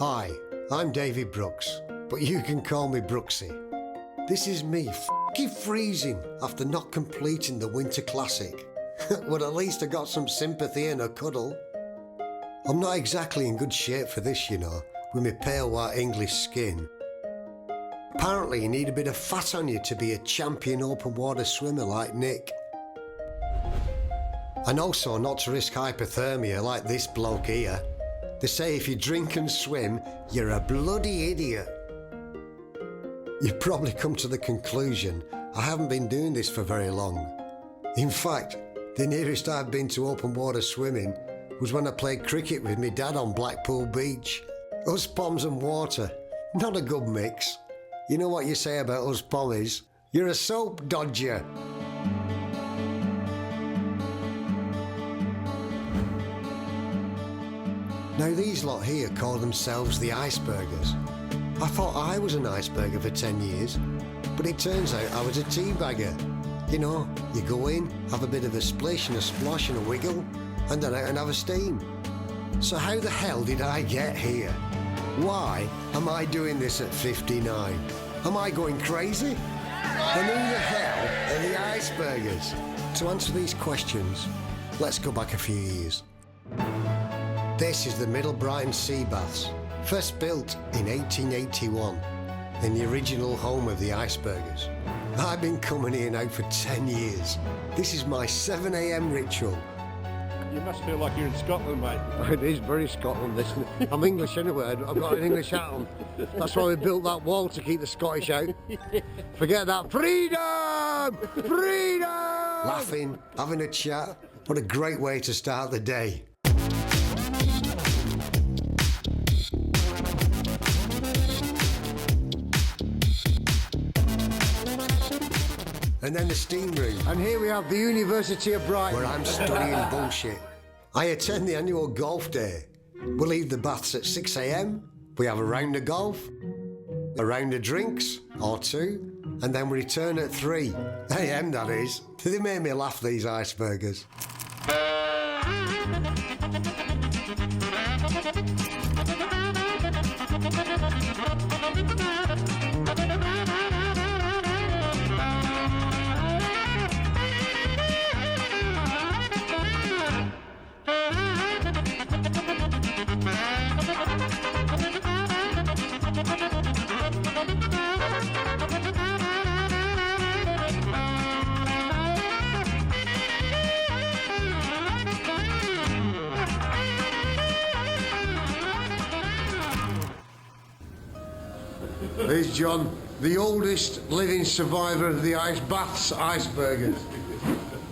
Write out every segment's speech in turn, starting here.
Hi, I'm David Brooks, but you can call me Brooksy. This is me f***ing freezing after not completing the Winter Classic. Well, at least I got some sympathy and a cuddle. I'm not exactly in good shape for this, you know, with my pale white English skin. Apparently you need a bit of fat on you to be a champion open water swimmer like Nick. And also not to risk hypothermia like this bloke here. They say if you drink and swim, you're a bloody idiot. You've probably come to the conclusion I haven't been doing this for very long. In fact, the nearest I've been to open water swimming was when I played cricket with my dad on Blackpool Beach. Us Poms and water, not a good mix. You know what you say about us Pommies? You're a soap dodger. Now these lot here call themselves the Icebergers. I thought I was an iceberger for 10 years, but it turns out I was a teabagger. You know, you go in, have a bit of a splish and a splosh and a wiggle, and then out and have a steam. So how the hell did I get here? Why am I doing this at 59? Am I going crazy? And who the hell are the Icebergers? To answer these questions, let's go back a few years. This is the Middle Brighton Sea Baths, first built in 1881, in the original home of the Icebergers. I've been coming here now for 10 years. This is my 7 a.m. ritual. You must feel like you're in Scotland, mate. It is very Scotland, this. I'm English anyway, I've got an English hat on. That's why we built that wall, to keep the Scottish out. Forget that. Freedom! Freedom! Laughing, having a chat. What a great way to start the day. And then the steam room. And here we have the University of Brighton, where I'm studying bullshit. I attend the annual golf day. We leave the baths at 6 a.m. We have a round of golf, a round of drinks, or two, and then we return at 3 a.m. that is. They made me laugh, these Icebergers. There's John, the oldest living survivor of the ice baths, Icebergers.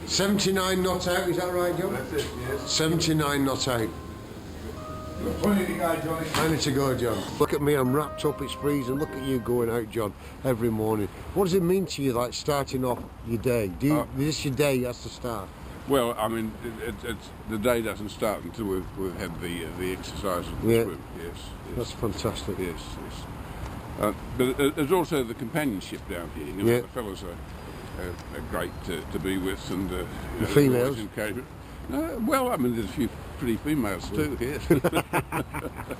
79 not out, is that right, John? That's it, yes. 79 not out. Plenty to go, Johnny. Plenty to go, John. Look at me, I'm wrapped up, it's freezing. Look at you going out, John, every morning. What does it mean to you, like, starting off your day? Is this your day has to start? Well, I mean, it's the day doesn't start until we've had the exercise and the swim. Yes, yes. That's fantastic. Yes, yes. But there's also the companionship down here. You know, the fellas are great to be with, and the females. Well, I mean, there's a few pretty females too. Yes. Here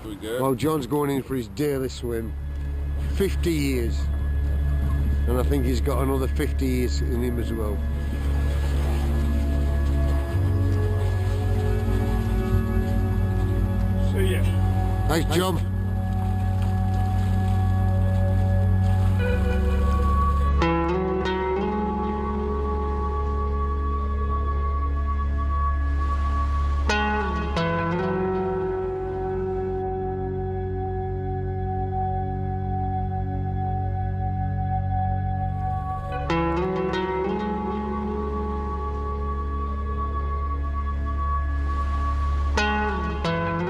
we go. Well, John's going in for his daily swim. 50 years, and I think he's got another 50 years in him as well. See ya. Thanks, John.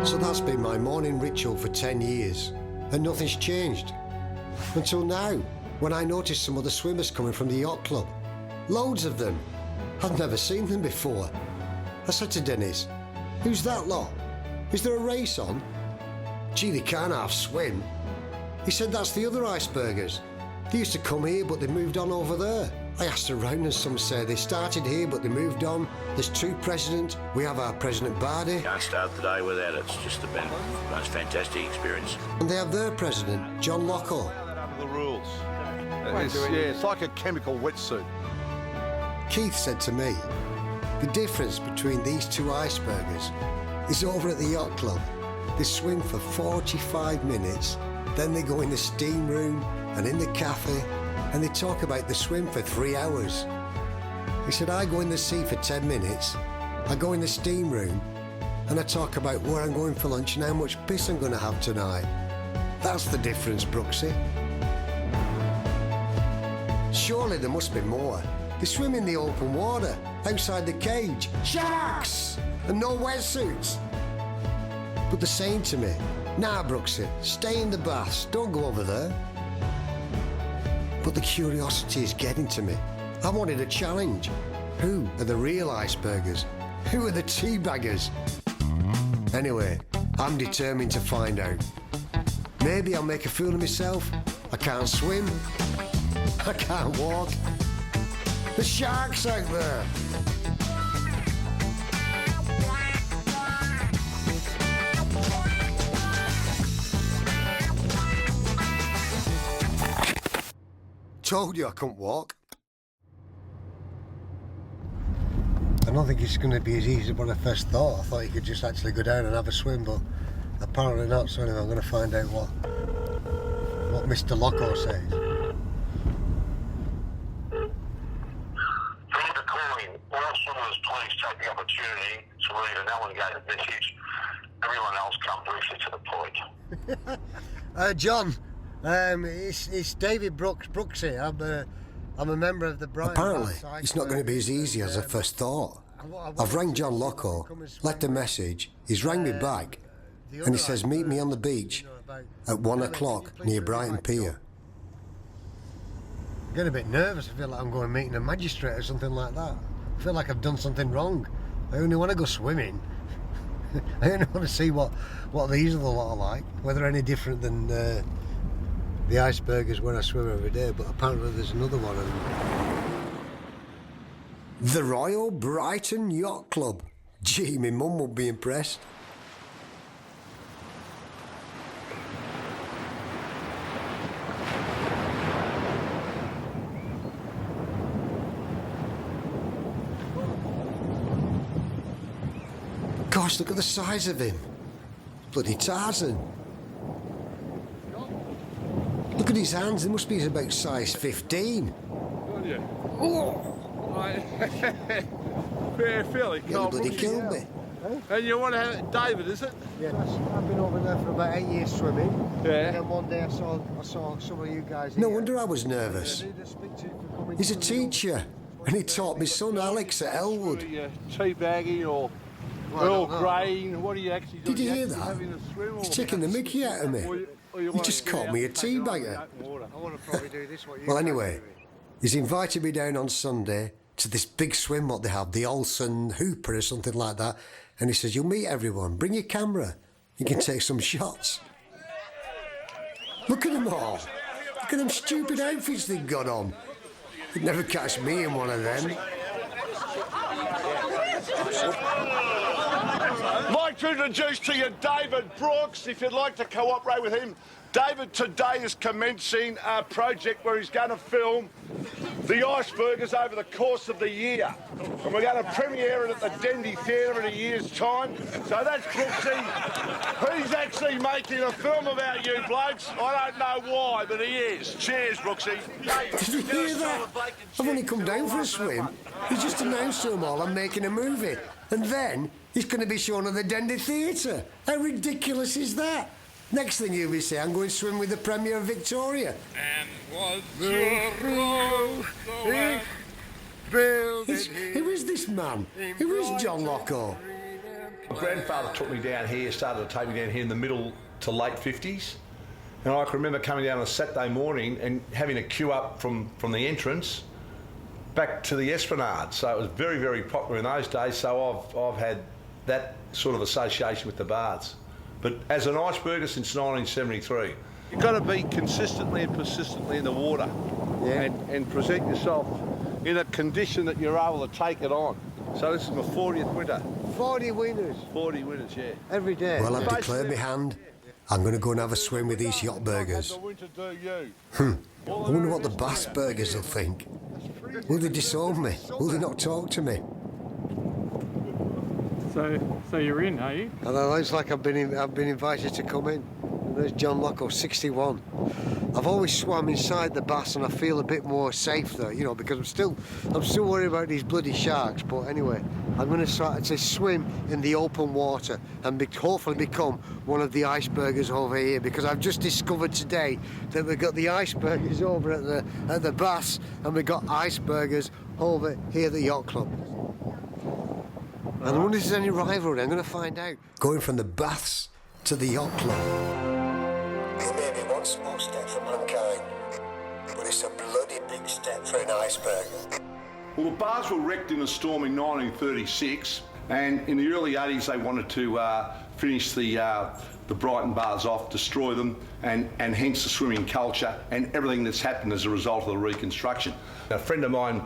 So that's been my morning ritual for 10 years, and nothing's changed. Until now, when I noticed some other swimmers coming from the yacht club. Loads of them. I've never seen them before. I said to Dennis, "Who's that lot? Is there a race on?" "Gee, they can't half swim." He said, "That's the other Icebergers. They used to come here, but they moved on over there." I asked around and some say they started here but they moved on. There's two presidents. We have our President Bardi. Can't start the day without it. It's just been the most fantastic experience. And they have their president, John Lockhall. Under the rules. It's like a chemical wetsuit. Keith said to me, the difference between these two Icebergers is over at the yacht club. They swim for 45 minutes, then they go in the steam room and in the cafe, and they talk about the swim for 3 hours. He said, I go in the sea for 10 minutes, I go in the steam room, and I talk about where I'm going for lunch and how much piss I'm going to have tonight. That's the difference, Brooksy. Surely there must be more. They swim in the open water, outside the cage. Sharks! And no wetsuits. But they're saying to me, nah, Brooksy, stay in the baths, don't go over there. But the curiosity is getting to me. I wanted a challenge. Who are the real Icebergers? Who are the teabaggers? Anyway, I'm determined to find out. Maybe I'll make a fool of myself. I can't swim. I can't walk. The sharks out there. Told you I couldn't walk. I don't think it's going to be as easy as what I first thought. I thought you could just actually go down and have a swim, but apparently not. So anyway, I'm going to find out what Mr. Loco says. Remember calling all swimmers, please take the opportunity to leave an elongated message. Everyone else come briefly to the point. John, it's David Brooksy. I'm a member of the Brighton. Apparently, it's not going to be as easy as I first thought. I've rang John Lockhall, left a message. He's rang me back, and he says meet me on the beach at 1 o'clock near Brighton Pier. I'm getting a bit nervous. I feel like I'm going meeting a magistrate or something like that. I feel like I've done something wrong. I only want to go swimming. I only want to see what these are the lot are like, whether they're any different than the Icebergers where I swim every day, but apparently there's another one. The Royal Brighton Yacht Club. Gee, my mum would be impressed. Gosh, look at the size of him. Bloody Tarzan. Look at his hands, they must be about size 15. Oh! Fairly Yeah, cold. bloody killed me. And you want to have it, David, is it? Yes, I've been over there for about 8 years swimming. Yeah. And then one day I saw some of you guys here. No wonder I was nervous. I needed to speak to you for coming He's a to the- teacher, and he taught my son Alex at Elwood. Teabagging or Well, I Earl don't know. Grey, what do you actually do? Did you hear actually that? having a swim or- He's taking the mickey out of me. or you He wanna just get called out me a and take it on in teabagger. the open water? I want to probably do this. What you Well, guys are anyway, doing. he's invited me down on Sunday to this big swim what they have, the Olsen Hooper or something like that. And he says, you'll meet everyone, bring your camera, you can take some shots. Look at them all. Look at them stupid outfits they've got on. You'd never catch me in one of them. I'd like to introduce to you David Brooks, if you'd like to cooperate with him. David today is commencing a project where he's going to film the Icebergers over the course of the year. And we're going to premiere it at the Dendy Theatre in a year's time. So that's Brooksy. He's actually making a film about you blokes. I don't know why, but he is. Cheers, Brooksy. Did you hear that? I've only come down for a swim. He's just announced to them all I'm making a movie. And then he's going to be shown at the Dendy Theatre. How ridiculous is that? Next thing you'll be saying, I'm going to swim with the Premier of Victoria. And was your rose so white? Who is this man? Who is John Lockhall? My grandfather took me down here, started to take me down here in the middle to late 50s. And I can remember coming down on a Saturday morning and having a queue up from the entrance back to the Esplanade. So it was very, very popular in those days. So I've had that sort of association with the baths. But as an Iceberger since 1973. You've got to be consistently and persistently in the water and present yourself in a condition that you're able to take it on. So this is my 40th winter. 40 winners 40 winters, yeah. every day. Well, I've declared my hand. I'm going to go and have a swim with these yacht burgers. The winter do you. I wonder what the bass burgers will think. Will they disown me? Will they not talk to me? So you're in, are you? And it looks like I've been invited to come in. And there's John Locko, 61. I've always swam inside the bass, and I feel a bit more safe there, you know, because I'm still worried about these bloody sharks. But anyway, I'm going to start to swim in the open water and hopefully become one of the Icebergers over here, because I've just discovered today that we've got the Icebergers over at the bass, and we've got Icebergers over here at the yacht club. And I wonder if there's any rivalry. I'm going to find out. Going from the baths to the yacht club. It may be one small step for mankind, but it's a bloody big step for an iceberger. Well, the bars were wrecked in a storm in 1936, and in the early 80s they wanted to finish the Brighton bars off, destroy them, and hence the swimming culture and everything that's happened as a result of the reconstruction. A friend of mine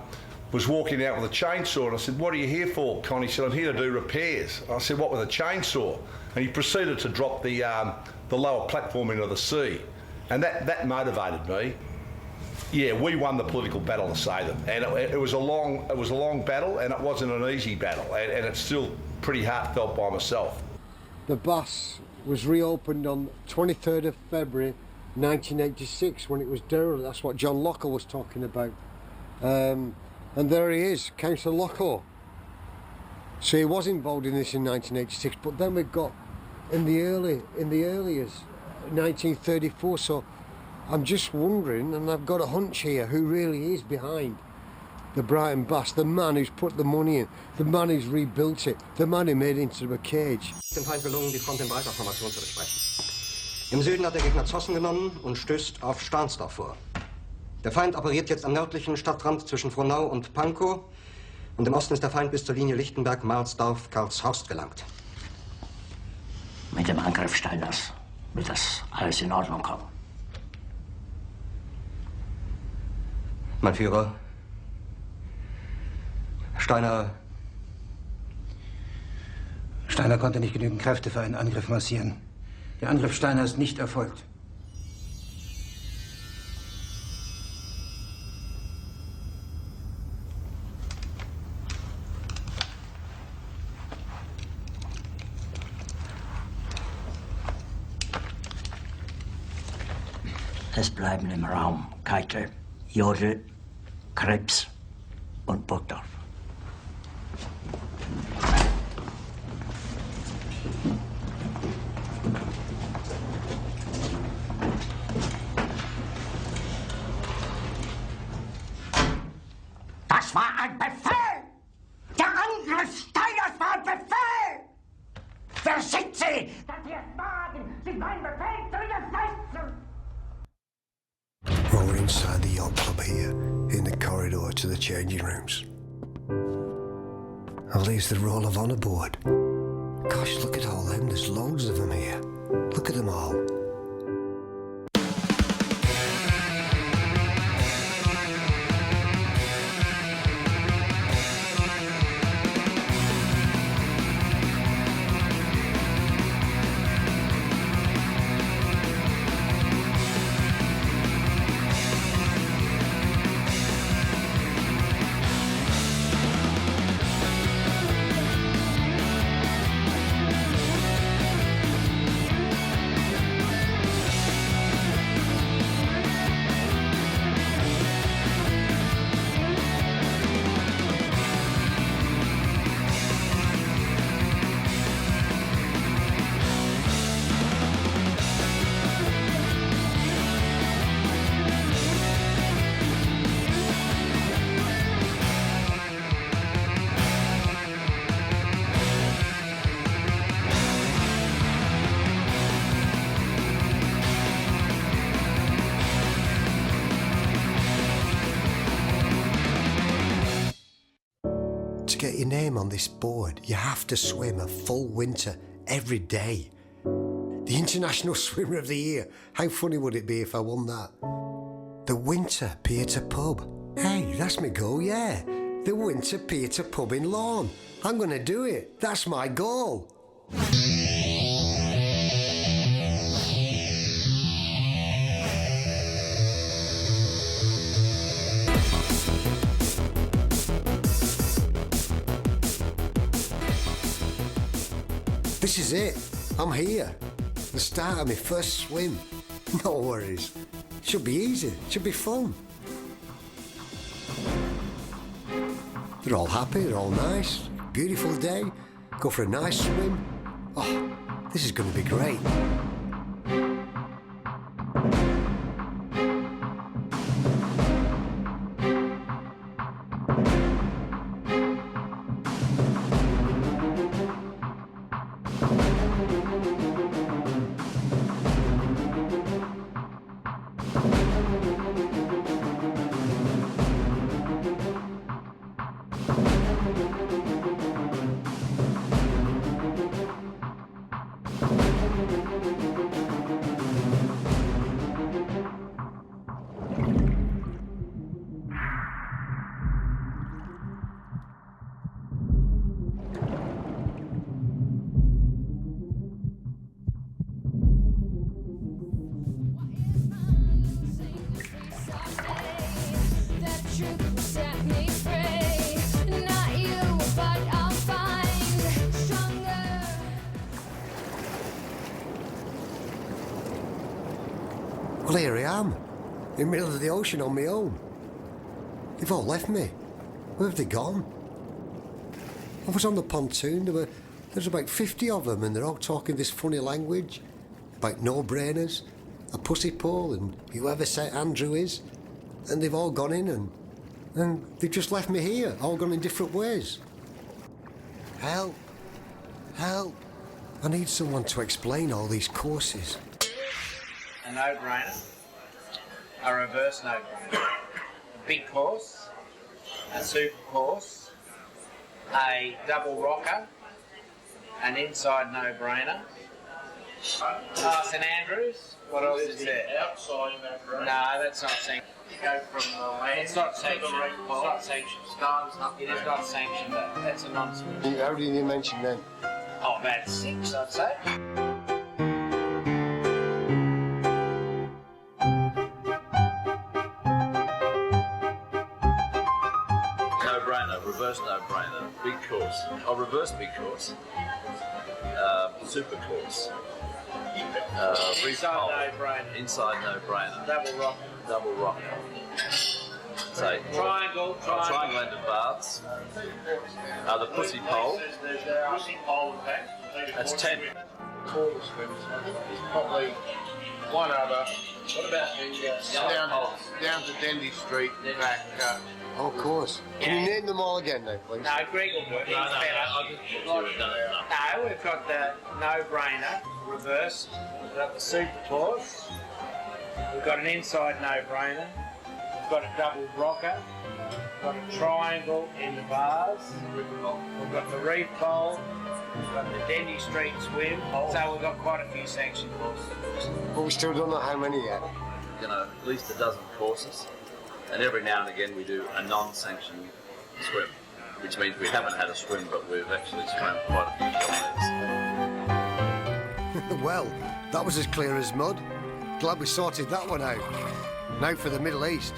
was walking out with a chainsaw, and I said, "What are you here for, Con?" He said, "I'm here to do repairs." I said, "What, with a chainsaw?" And he proceeded to drop the lower platform into the sea, and that motivated me. Yeah, we won the political battle to save them, and it was a long battle, and it wasn't an easy battle, and it's still pretty heartfelt by myself. The bass was reopened on 23rd of February 1986 when it was derelict. That's what John Locko was talking about. And there he is, Councillor Locko. So he was involved in this in 1986, but then we got in the early years, 1934. So I'm just wondering, and I've got a hunch here, who really is behind the Brighton Bass, the man who's put the money in, the man who's rebuilt it, the man who made it into a cage. Dem Feind gelungen, die Front in breiter Formation zu besprechen. Im Süden hat der Gegner Zossen genommen und stößt auf Stahnsdorf vor. Der Feind operiert jetzt am nördlichen Stadtrand zwischen Frohnau und Pankow, und im Osten ist der Feind bis zur Linie Lichtenberg-Marsdorf-Karlshorst gelangt. Mit dem Angriff Steiners wird das alles in Ordnung kommen. Mein Führer, Steiner konnte nicht genügend Kräfte für einen Angriff massieren. Der Angriff Steiner ist nicht erfolgt. Es bleiben im Raum Keitel, Jodl, Krebs und Burgdorf. Das war ein Befehl! Der Angriff Steiners war ein Befehl! Wer sind Sie, dass Sie es wagen, sich meinen Befehl zu widersetzen? Well, we're inside the yacht club here, in the corridor to the changing rooms. Oh, there's the roll of honour board. Gosh, look at all them, there's loads of them here. Look at them all. To get your name on this board, you have to swim a full winter every day. The International Swimmer of the Year. How funny would it be if I won that? The Winter Pier to Pub. Hey, that's me goal, yeah. The Winter Peter Pub in Lawn. I'm gonna do it. That's my goal. This is it. I'm here. The start of my first swim. No worries. Should be easy. Should be fun. They're all happy. They're all nice. Beautiful day. Go for a nice swim. Oh, this is going to be great. Well, here I am, in the middle of the ocean on my own. They've all left me. Where have they gone? I was on the pontoon, there's about 50 of them, and they're all talking this funny language about no-brainers, a pussy pole, and whoever St Andrew is. And they've all gone in, and they've just left me here, all gone in different ways. Help! Help! I need someone to explain all these courses. A no-brainer, a reverse no-brainer, big course, a super course, a double rocker, an inside no-brainer, St Andrews. What else is there? Outside no-brainer. No, that's not sanctioned. Go from the land. It's not sanctioned. It's not sanctioned. It is not sanctioned. That's a non-swim. How did you mention then? Oh, about 6, I'd say. Reverse no-brainer, big course, reverse big course, super course, Inside no-brainer. Inside no-brainer, Double rocker. Say Triangle ended baths, the pussy pole, that's 10. Corner swims, there's probably one other. What about the down to Dendy Street, back? Oh, of course. Can you name them all again now, please? No, Greg will do it. No, we've got the no-brainer, reverse. We've got the super course. We've got an inside no-brainer. We've got a double rocker. We've got a triangle in the bars. We've got the reef bowl. We've got the Dendy Street swim. So we've got quite a few section courses. But we still don't know how many yet. You know, at least a dozen courses. And every now and again we do a non-sanctioned swim, which means we haven't had a swim, but we've actually swam quite a few kilometres. Well, that was as clear as mud. Glad we sorted that one out. Now for the Middle East.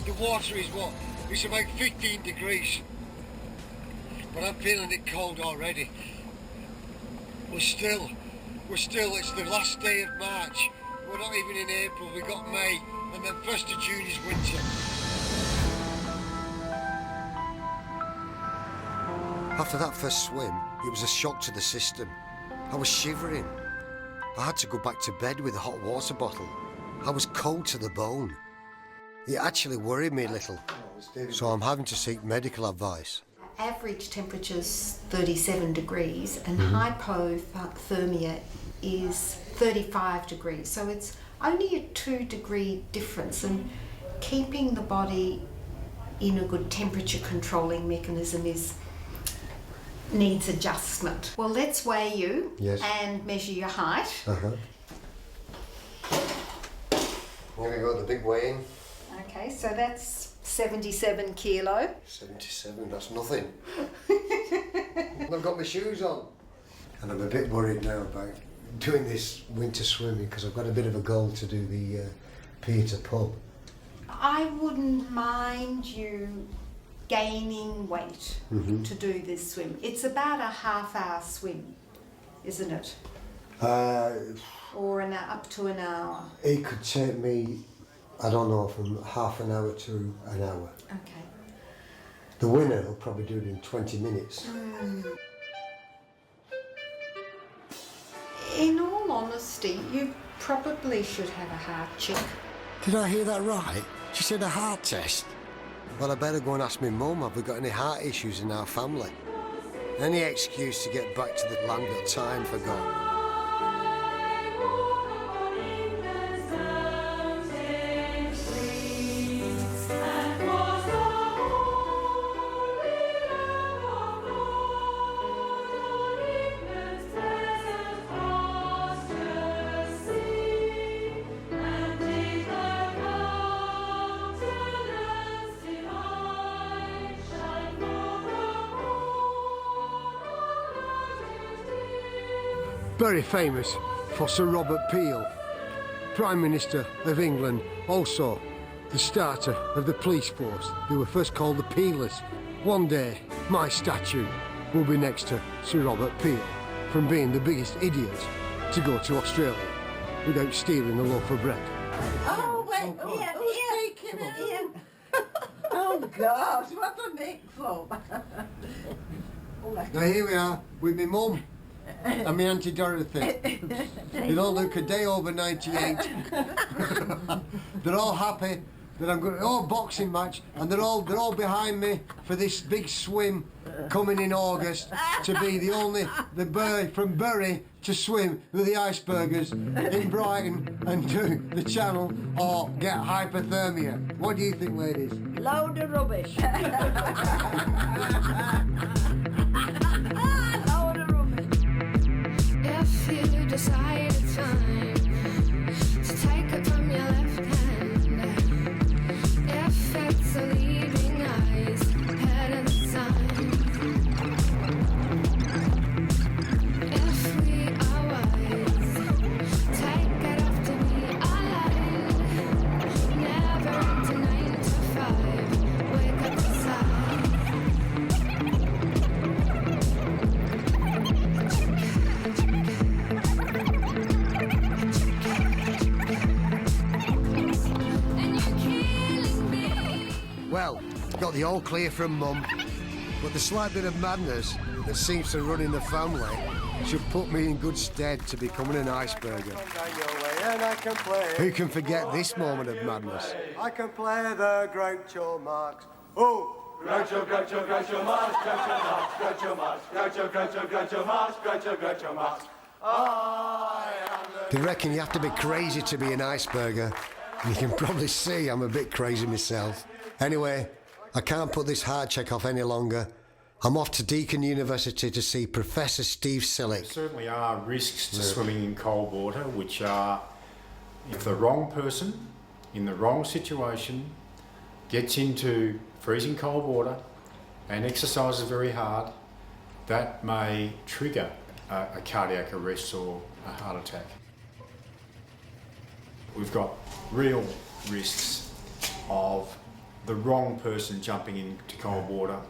The water is what? It's about 15 degrees. But I'm feeling it cold already. We're still, it's the last day of March. We're not even in April, we got May, and then 1st of June is winter. After that first swim, it was a shock to the system. I was shivering. I had to go back to bed with a hot water bottle. I was cold to the bone. It actually worried me a little, so I'm having to seek medical advice. Average temperature's 37 degrees and hypothermia is 35 degrees, so it's only a 2-degree difference, and keeping the body in a good temperature controlling mechanism needs adjustment. Well, let's weigh you and measure your height. Here we go, the big weigh-in. Okay, so that's 77 kilo. 77, that's nothing. I've got my shoes on. And I'm a bit worried now about doing this winter swimming because I've got a bit of a goal to do the pier to pub. I wouldn't mind you gaining weight to do this swim. It's about a half-hour swim, isn't it? Or up to an hour. It could take me, I don't know, from half an hour to an hour. Okay. The winner will probably do it in 20 minutes. In all honesty, you probably should have a heart check. Did I hear that right? She said a heart test. Well, I better go and ask my mum, have we got any heart issues in our family? Any excuse to get back to the land that time forgot. Very famous for Sir Robert Peel, Prime Minister of England, also the starter of the police force. They were first called the Peelers. One day, my statue will be next to Sir Robert Peel, from being the biggest idiot to go to Australia without stealing a loaf of bread. Oh, wait, Ian. Oh, God, what a big flop. Now here we are with my mum and my Auntie Dorothy. They don't look a day over 98. They're all happy that I'm going to boxing match, and they're all behind me for this big swim coming in August to be the boy from Bury to swim with the Icebergers in Brighton and do the channel or get hypothermia. What do you think, ladies? Load of rubbish. If you decide it's time to take it from your left hand, if it's a leading eyes ahead of the sun, if we are wise, take it after we align, never into 9 to 5, wake up inside. Well, got the all clear from Mum, but the slight bit of madness that seems to run in the family should put me in good stead to becoming an Iceberger. Who can forget this moment of madness? I can play the Groucho Marx. Oh! Groucho, Groucho, Groucho Marx, Groucho Marx, Groucho Marx, Groucho, Groucho, Groucho Marx, Groucho, Groucho Marx. They reckon you have to be crazy to be an Iceberger. You can probably see I'm a bit crazy myself. Anyway, I can't put this heart check off any longer. I'm off to Deakin University to see Professor Steve Sillick. There certainly are risks to swimming in cold water, which are if the wrong person in the wrong situation gets into freezing cold water and exercises very hard, that may trigger a cardiac arrest or a heart attack. We've got real risks of the wrong person jumping into cold water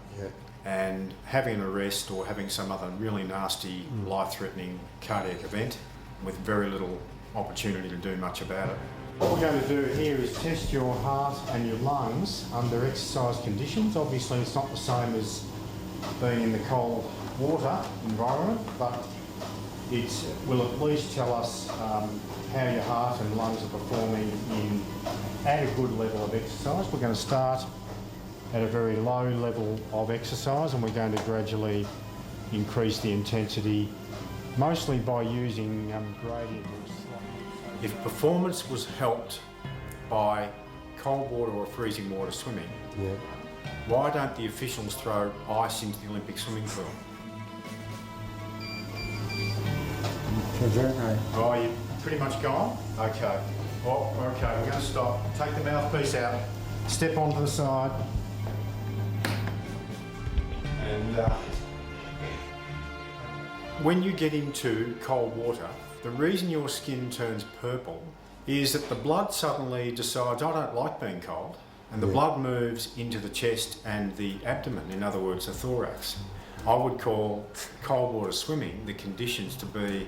and having an arrest or having some other really nasty, life-threatening cardiac event with very little opportunity to do much about it. What we're going to do here is test your heart and your lungs under exercise conditions. Obviously it's not the same as being in the cold water environment, but it will at least tell us how your heart and lungs are performing at a good level of exercise. We're going to start at a very low level of exercise, and we're going to gradually increase the intensity, mostly by using gradient. If performance was helped by cold water or freezing water swimming, why don't the officials throw ice into the Olympic swimming pool? Oh, you pretty much gone? Okay. Oh, okay, we're going to stop. Take the mouthpiece out. Step onto the side. And when you get into cold water, the reason your skin turns purple is that the blood suddenly decides, I don't like being cold, and the blood moves into the chest and the abdomen, in other words, the thorax. I would call cold water swimming the conditions to be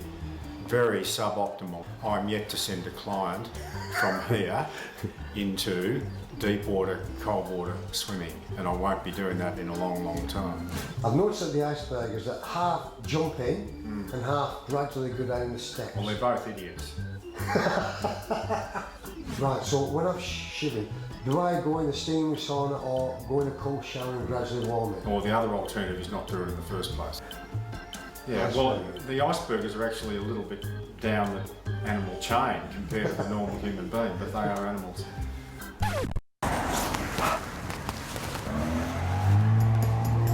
very suboptimal. I'm yet to send a client from here into deep water, cold water swimming, and I won't be doing that in a long, long time. I've noticed at the Icebergers that half jump in and half gradually go down the steps. Well, they're both idiots. Right, so when I'm shivering, do I go in the steam sauna or go in a cold shower and gradually warm it? Or the other alternative is not do it in the first place. Yeah, Icebergers. well, the Icebergers are actually a little bit down the animal chain compared to the normal human being, but they are animals.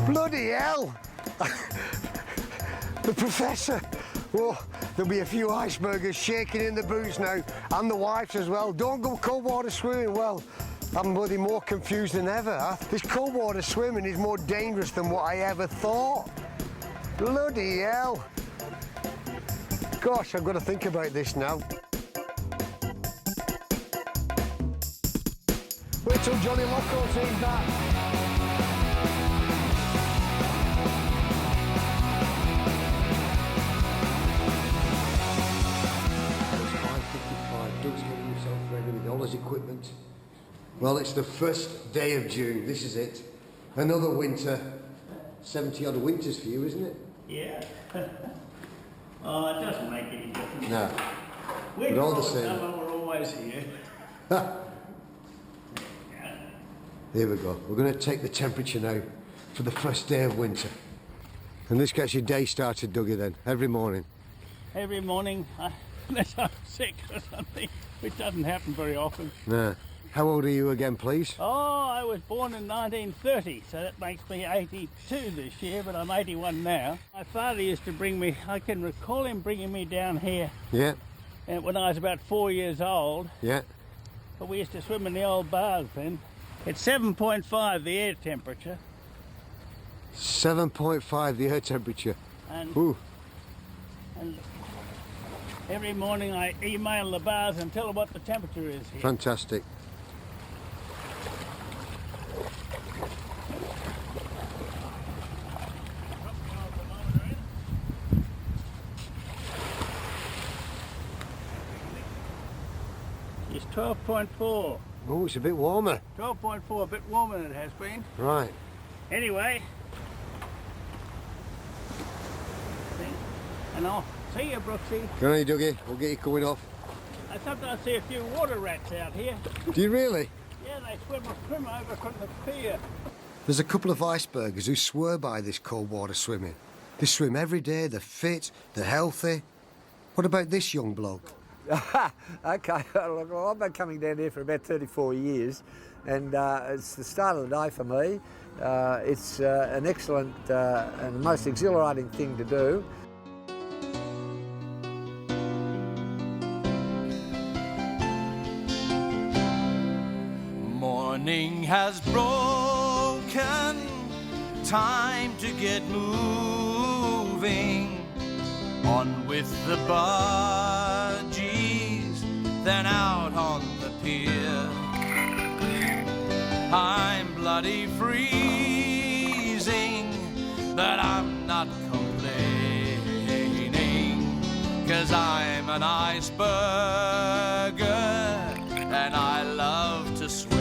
Bloody hell! The professor! Oh, there'll be a few Icebergers shaking in the boots now, and the wives as well. Don't go cold water swimming. Well, I'm bloody more confused than ever. This cold water swimming is more dangerous than what I ever thought. Bloody hell! Gosh, I've got to think about this now. Wait till Johnny Loco sees that. Doug's getting himself ready with all his equipment. Well, it's the first day of June. This is it. Another winter. 70 odd winters for you, isn't it? Yeah. Oh, it doesn't make any difference. No. We're But all the same. We're always here. Here we go. We're going to take the temperature now for the first day of winter. And this gets your day started, Dougie, then, every morning. Every morning, unless I'm sick or something, which doesn't happen very often. No. How old are you again, please? Oh, I was born in 1930, so that makes me 82 this year, but I'm 81 now. My father used to bring me, I can recall him bringing me down here Yeah. when I was about 4 years old. Yeah. But we used to swim in the old baths then. It's 7.5, the air temperature. 7.5 the air temperature. And, Ooh. and every morning I email the baths and tell them what the temperature is here. Fantastic. It's 12.4. Oh, it's a bit warmer. 12.4, a bit warmer than it has been. Right. Anyway. And I'll see you, Brooksy. Go on, Dougie. We'll get you coming off. I sometimes see a few water rats out here. Do you really? Yeah, they swim over from the pier. There's a couple of Icebergers who swear by this cold water swimming. They swim every day, they're fit, they're healthy. What about this young bloke? Okay, look, well, I've been coming down here for about 34 years, and it's the start of the day for me. It's an excellent and most exhilarating thing to do. Morning has broken, time to get moving. On with the budgies, then out on the pier. I'm bloody freezing, but I'm not complaining, 'cause I'm an Iceberger and I love to swim.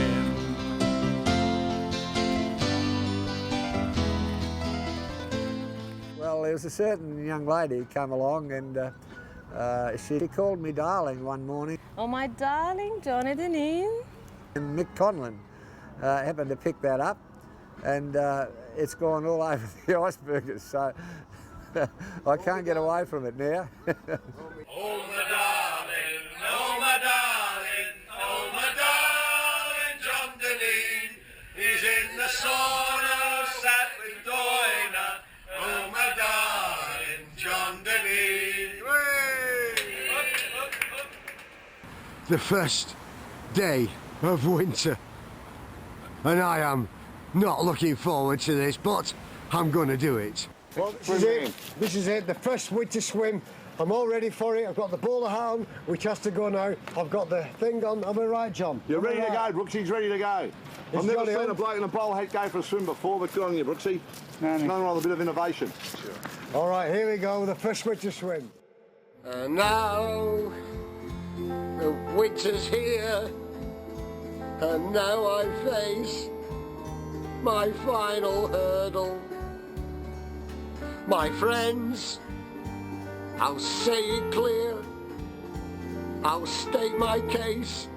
Well, was a certain young lady who came along and she called me darling one morning. Oh, my darling Jonathan Ian. And Mick Conlon happened to pick that up, and it's gone all over the Icebergers, so I can't get away from it now. Oh, my darling, oh, my darling, oh, my darling, John Deneen. He's in the sauna, sat with Doina. Oh, my darling, John Deneen. The first day of winter, and I am not looking forward to this, but I'm going to do it. Well, this is it, the first winter swim. I'm all ready for it. I've got the bowler hound, which has to go now. I've got the thing on. Am I right, John? You're ready to go, Brooksy's ready to go. I've never Johnny seen on? a bloke in a bowl hat go for a swim before, but good on you, Brooksy. Nothing wrong with a bit of innovation. Sure. All right, here we go, the first winter swim. And now the winter's here, and now I face my final hurdle. My friends, I'll say it clear, I'll state my case.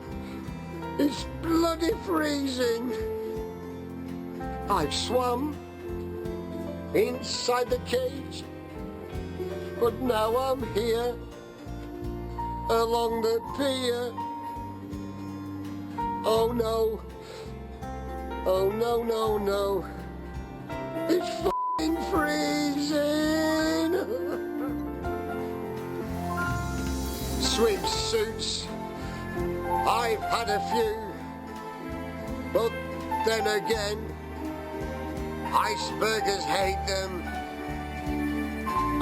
It's bloody freezing. I've swum inside the cage, but now I'm here along the pier. Oh no, oh no, no, no, it's f***ing freezing. Swimsuits, I've had a few, but then again, Icebergers hate them.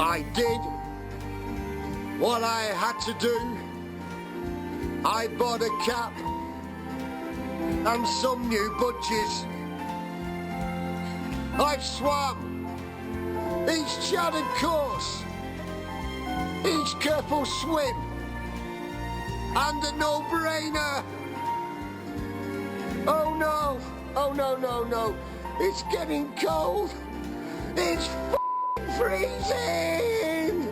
I did what I had to do. I bought a cap and some new budgies. I've swum each charted course, each careful swim, and a no-brainer. Oh no, oh no, no, no, it's getting cold. It's f***ing freezing.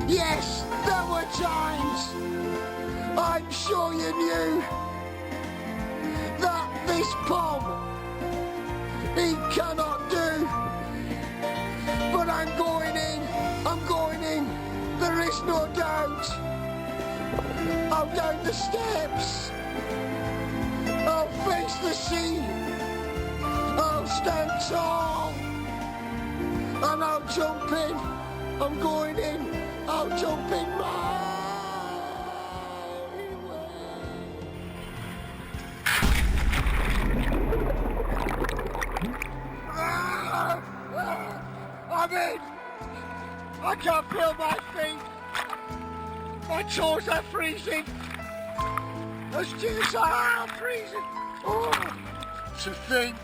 Yes, there were times, I'm sure you knew, that this Pom, he cannot do. But I'm going in, there is no doubt. I'll down the steps, I'll face the sea, I'll stand tall, and I'll jump in. I'm going in, I'll jump in my way. I'm in! I can't feel my feet! My toes are freezing! The stairs are freezing! Oh, to think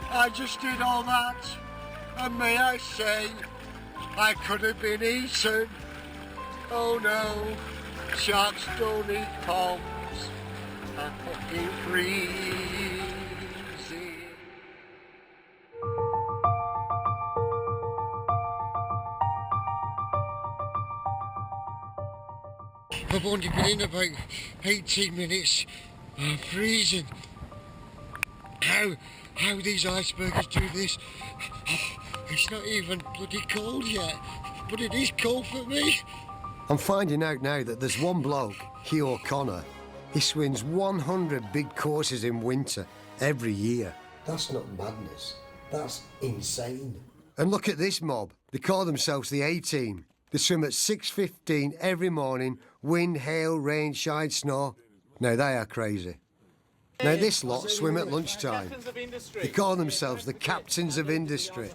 I just did all that, and may I say, I could have been eaten. Oh no, sharks don't eat poms. I'm fucking freezing. I've only been in about 18 minutes. I'm freezing. How these Icebergers do this? It's not even bloody cold yet, but it is cold for me. I'm finding out now that there's one bloke, Hugh O'Connor. He swims 100 big courses in winter every year. That's not madness. That's insane. And look at this mob. They call themselves the A-Team. They swim at 6:15 every morning, wind, hail, rain, shine, snow. Now they are crazy. Now this lot swim at lunchtime. They call themselves the Captains of Industry.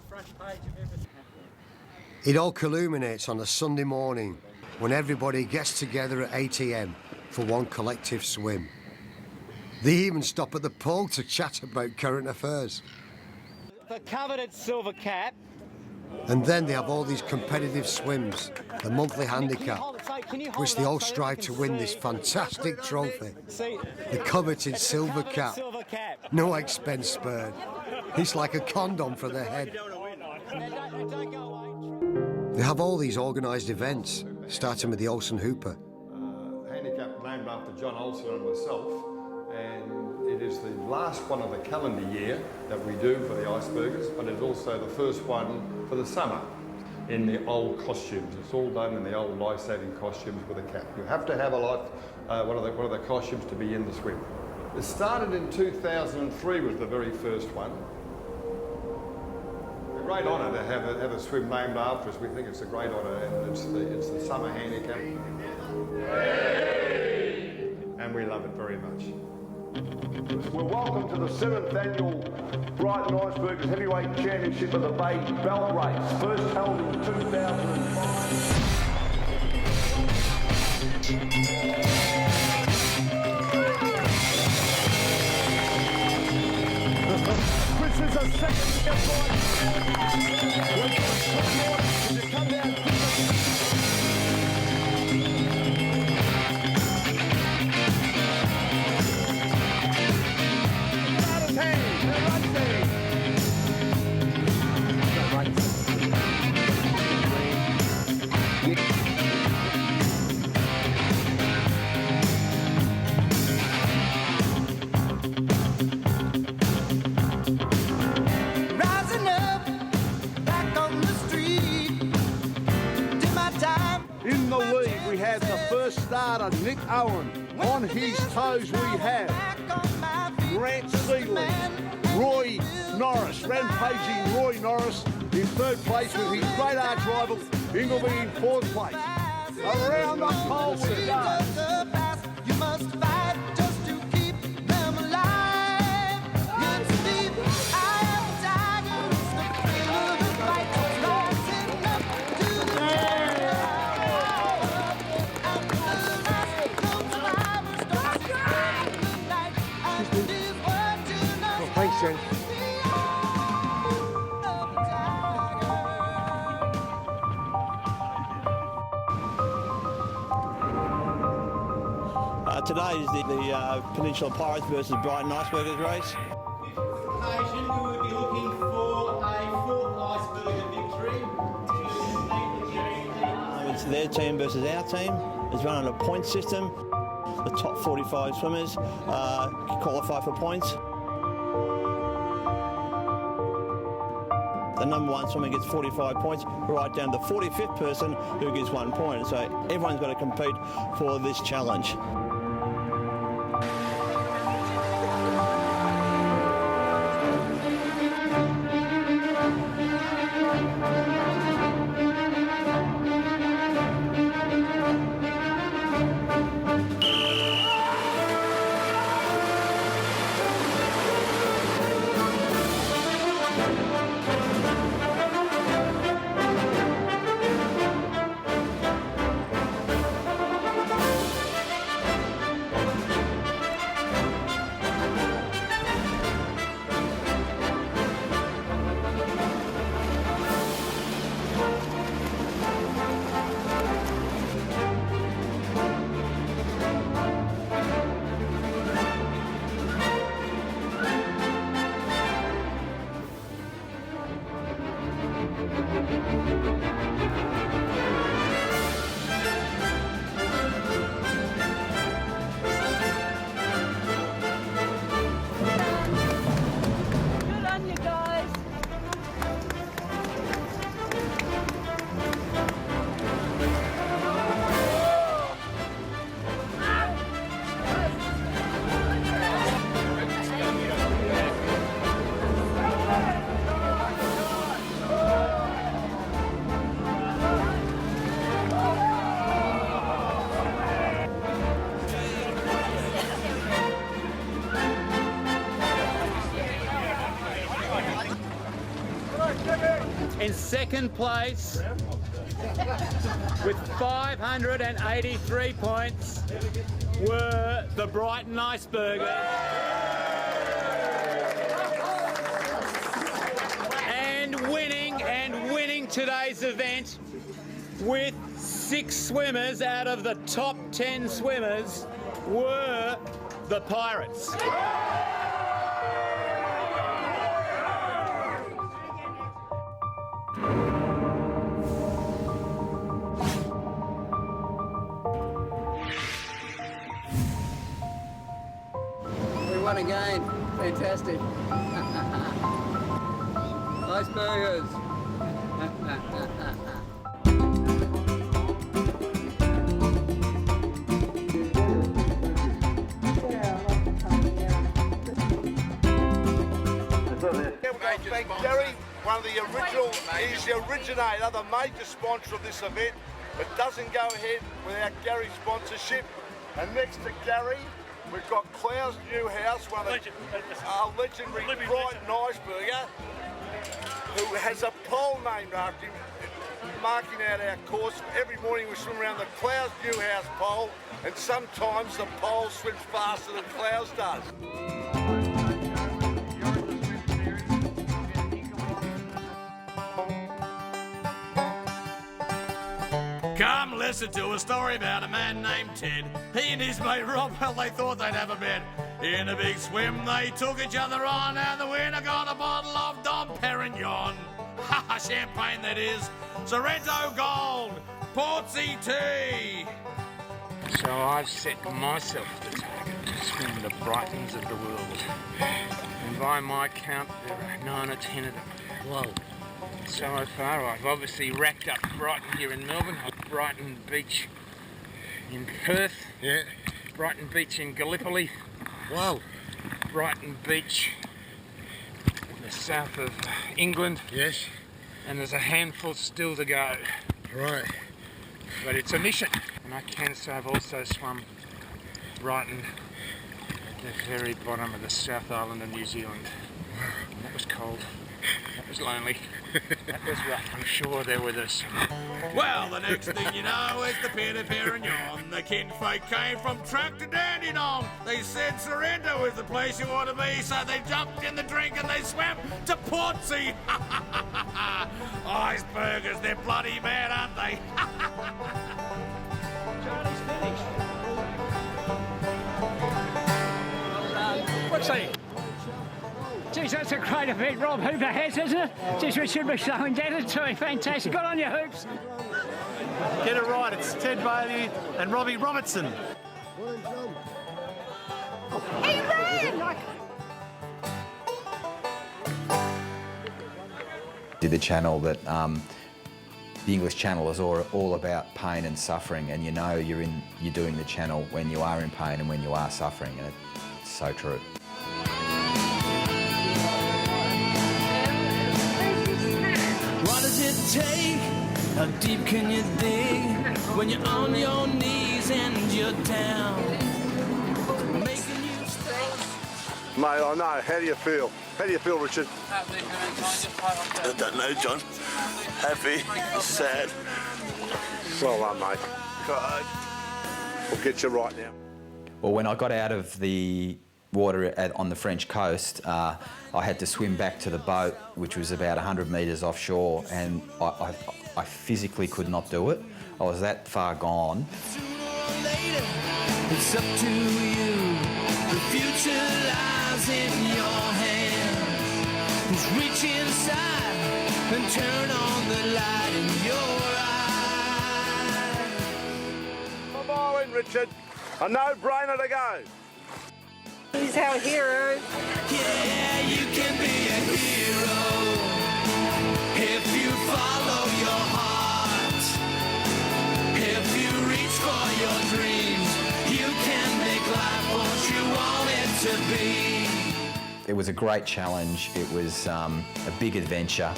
It all culminates on a Sunday morning when everybody gets together at 8 AM for one collective swim. They even stop at the pool to chat about current affairs. The coveted silver cap. And then they have all these competitive swims, the monthly handicap, which they all strive to win this fantastic trophy, the coveted silver cap. No expense spared. It's like a condom for their head. Don't go away. They have all these organised events, starting with the Olsen Hooper. Handicap named after John Olsen and myself, and it is the last one of the calendar year that we do for the Icebergers, but it's also the first one for the summer in the old costumes. It's all done in the old life-saving costumes with a cap. You have to have one of the costumes to be in the swim. It started in 2003 was the very first one. A great honour to have a swim named after us. We think it's a great honour, and it's the summer handicap. And we love it very much. Well, welcome to the 7th annual Brighton Icebergers Heavyweight Championship of the Bay Belt Race, first held in 2005. This is a second step right. Come down. In the lead, we have the first starter, Nick Owen. On his toes, we have Grant Seeley, Roy Norris, rampaging Roy Norris in third place with his great arch rival, Ingleby in fourth place. Around the pole we go. You must fight just to keep them alive. It's deep, I am tired. The thrill of the fight is rising up to the Thanks, Jen. Today is the Peninsula Pirates versus Brighton Icebergers race. Occasion, we would be looking for a fourth Iceberger victory. It's their team versus our team. It's run on a point system. The top 45 swimmers qualify for points. The number one swimmer gets 45 points, right down to the 45th person who gets 1 point. So everyone's got to compete for this challenge. In second place, with 583 points, were the Brighton Icebergers. And winning today's event with 6 swimmers out of the top 10 swimmers were the Pirates. won again. Fantastic. Icebergers. Thank Gary, one of the original, he's the originator, the major sponsor of this event. It doesn't go ahead without Gary's sponsorship. And next to Gary, we've got Clow's New House, one of the legendary Brighton Iceberger, who has a pole named after him, marking out our course. Every morning we swim around the Clow's New House pole, and sometimes the pole swims faster than Clow's does. Come listen to a story about a man named Ted. He and his mate Rob, well, they thought they'd have a bet. In a big swim, they took each other on, and the winner got a bottle of Dom Perignon. Ha, champagne that is. Sorrento Gold, Portsea Tea. So I've set myself the target to swim the Brightons of the world. And by my count, there are 9 or 10 of them. Whoa. So far, I've obviously racked up Brighton here in Melbourne, Brighton Beach in Perth, yeah. Brighton Beach in Gallipoli, wow. Brighton Beach in the south of England, yes. And there's a handful still to go. Right. But it's a mission, and I can say I've also swum Brighton at the very bottom of the South Island of New Zealand. And that was cold. That was lonely. That was rough. I'm sure they're with us. Well, the next thing you know, it's the Peter Perignon. The kinfolk came from Truck to Dandenong. They said Sorrento is the place you ought to be, so they jumped in the drink and they swam to Portsea. Icebergers, they're bloody mad, aren't they? Charlie's finished. Brooksy. Geez, that's a great event, Rob Hooper has, isn't it? Geez, we should be so indebted to him. Fantastic. Good on you, Hoops. Get it right. It's Ted Bailey and Robbie Robertson. He ran! Did the channel that the English Channel is all about pain and suffering, and you know you're doing the channel when you are in pain and when you are suffering, and it's so true. What does it take? How deep can you dig when you're on your knees and you're down? Making you stay. Mate, I know. How do you feel? How do you feel, Richard? I don't know, John. Happy, sad. Well done, mate. God. We'll get you right now. Well, when I got out of the water on the French coast, I had to swim back to the boat, which was about 100 metres offshore, and I physically could not do it. I was that far gone. It's up to you. The future lies in your hands. Just reach inside and turn on the light in your eyes. Come on, Richard. A no-brainer to go. He's our hero. Yeah, you can be a hero if you follow your heart. If you reach for your dreams, you can make life what you want it to be. It was a great challenge. It was a big adventure,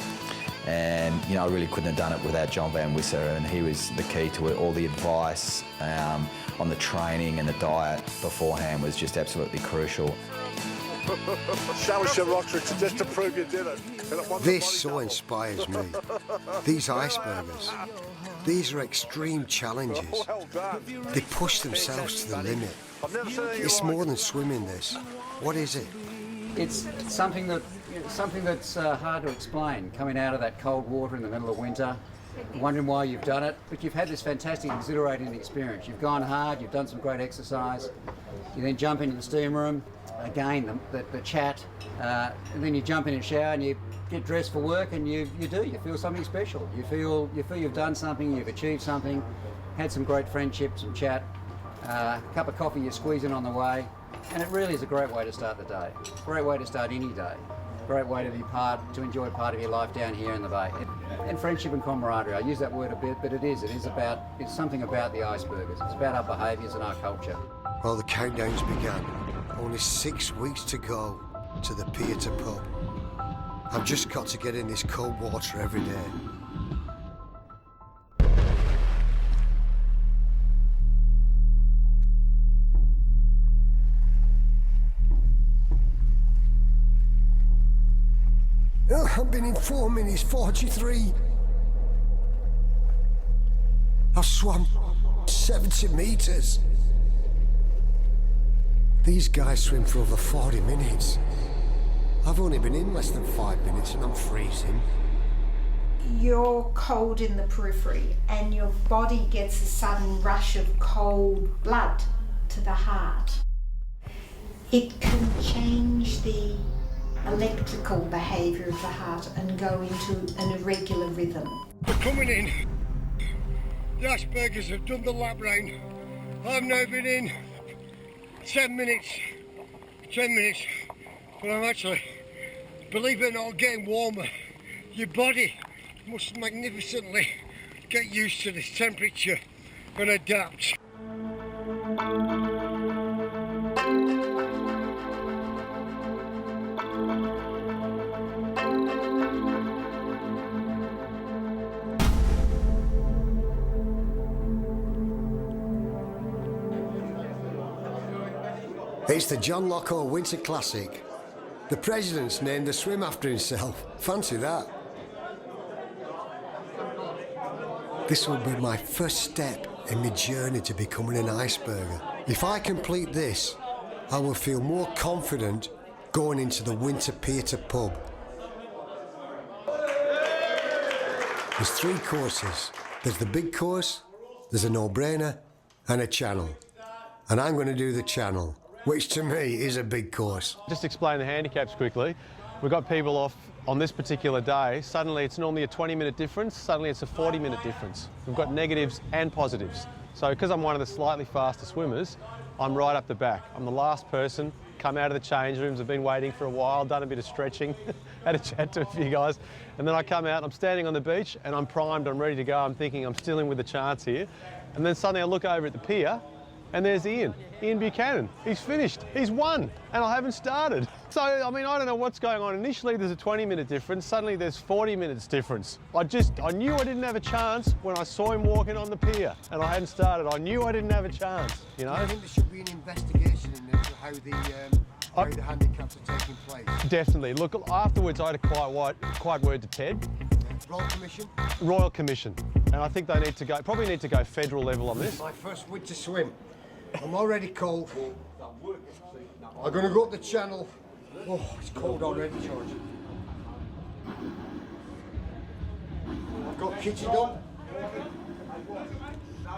and you know I really couldn't have done it without John Van Wisser, and he was the key to it. All the advice on the training and the diet beforehand was just absolutely crucial. Show us your rocks, Richard, just to prove you did it. This so inspires me. These Icebergers, these are extreme challenges. Well done. They push themselves to the limit. It's more than swimming, this. What is it? It's something that's hard to explain, coming out of that cold water in the middle of winter, wondering why you've done it, but you've had this fantastic, exhilarating experience. You've gone hard, you've done some great exercise, you then jump into the steam room, again, the chat, and then you jump in and shower and you get dressed for work, and you feel something special. You feel you've done something, you've achieved something, had some great friendship, some chat, cup of coffee you're squeezing on the way, and it really is a great way to start the day. Great way to start any day. Great way to enjoy part of your life down here in the bay. And friendship and camaraderie. I use that word a bit, but it's something about the Icebergers. It's about our behaviours and our culture. Well, the countdown's begun. Only 6 weeks to go to the pier to pub. I've just got to get in this cold water every day. Oh, I've been in 4 minutes 43. I've swum 70 metres. These guys swim for over 40 minutes. I've only been in less than 5 minutes and I'm freezing. You're cold in the periphery and your body gets a sudden rush of cold blood to the heart. It can change the electrical behaviour of the heart and go into an irregular rhythm. We're coming in. The Icebergers have done the lap round. I've now been in 10 minutes, but I'm actually, believe it or not, getting warmer. Your body must magnificently get used to this temperature and adapt. It's the John Locko Winter Classic. The president's named the swim after himself. Fancy that. This will be my first step in my journey to becoming an Iceberger. If I complete this, I will feel more confident going into the winter pier to pub. There's 3 courses. There's the big course, there's a no-brainer, and a channel. And I'm going to do the channel, which to me is a big course. Just explain the handicaps quickly. We've got people off on this particular day. Suddenly it's normally a 20-minute difference, suddenly it's a 40-minute difference. We've got negatives and positives. So because I'm one of the slightly faster swimmers, I'm right up the back. I'm the last person, come out of the change rooms, I've been waiting for a while, done a bit of stretching, had a chat to a few guys, and then I come out, I'm standing on the beach and I'm primed, I'm ready to go, I'm thinking I'm still in with a chance here. And then suddenly I look over at the pier and there's Ian Buchanan. He's finished, he's won, and I haven't started. So, I mean, I don't know what's going on. Initially there's a 20-minute difference, suddenly there's 40 minutes difference. I knew I didn't have a chance when I saw him walking on the pier and I hadn't started. I knew I didn't have a chance, you know? I think there should be an investigation into how the handicaps are taking place. Definitely. Look, afterwards I had a quiet word to Ted. Royal Commission? Royal Commission. And I think they probably need to go federal level on this. My first winter swim. I'm already cold. I'm going to go up the channel. Oh, it's cold already, George. I've got kitted up.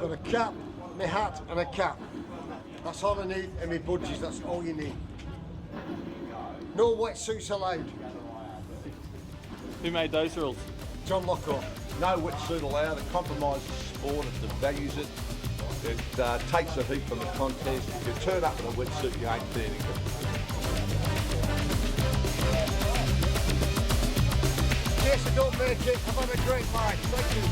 Got a cap, my hat and a cap. That's all I need, and my budgies, that's all you need. No wetsuits allowed. Who made those rules? John Locko. No wetsuit allowed. It compromises sport, it devalues it. It takes the heat from the contest. If you turn up in a wetsuit, you ain't fair to good. Yes, I don't make it. I've had a great life. Thank you.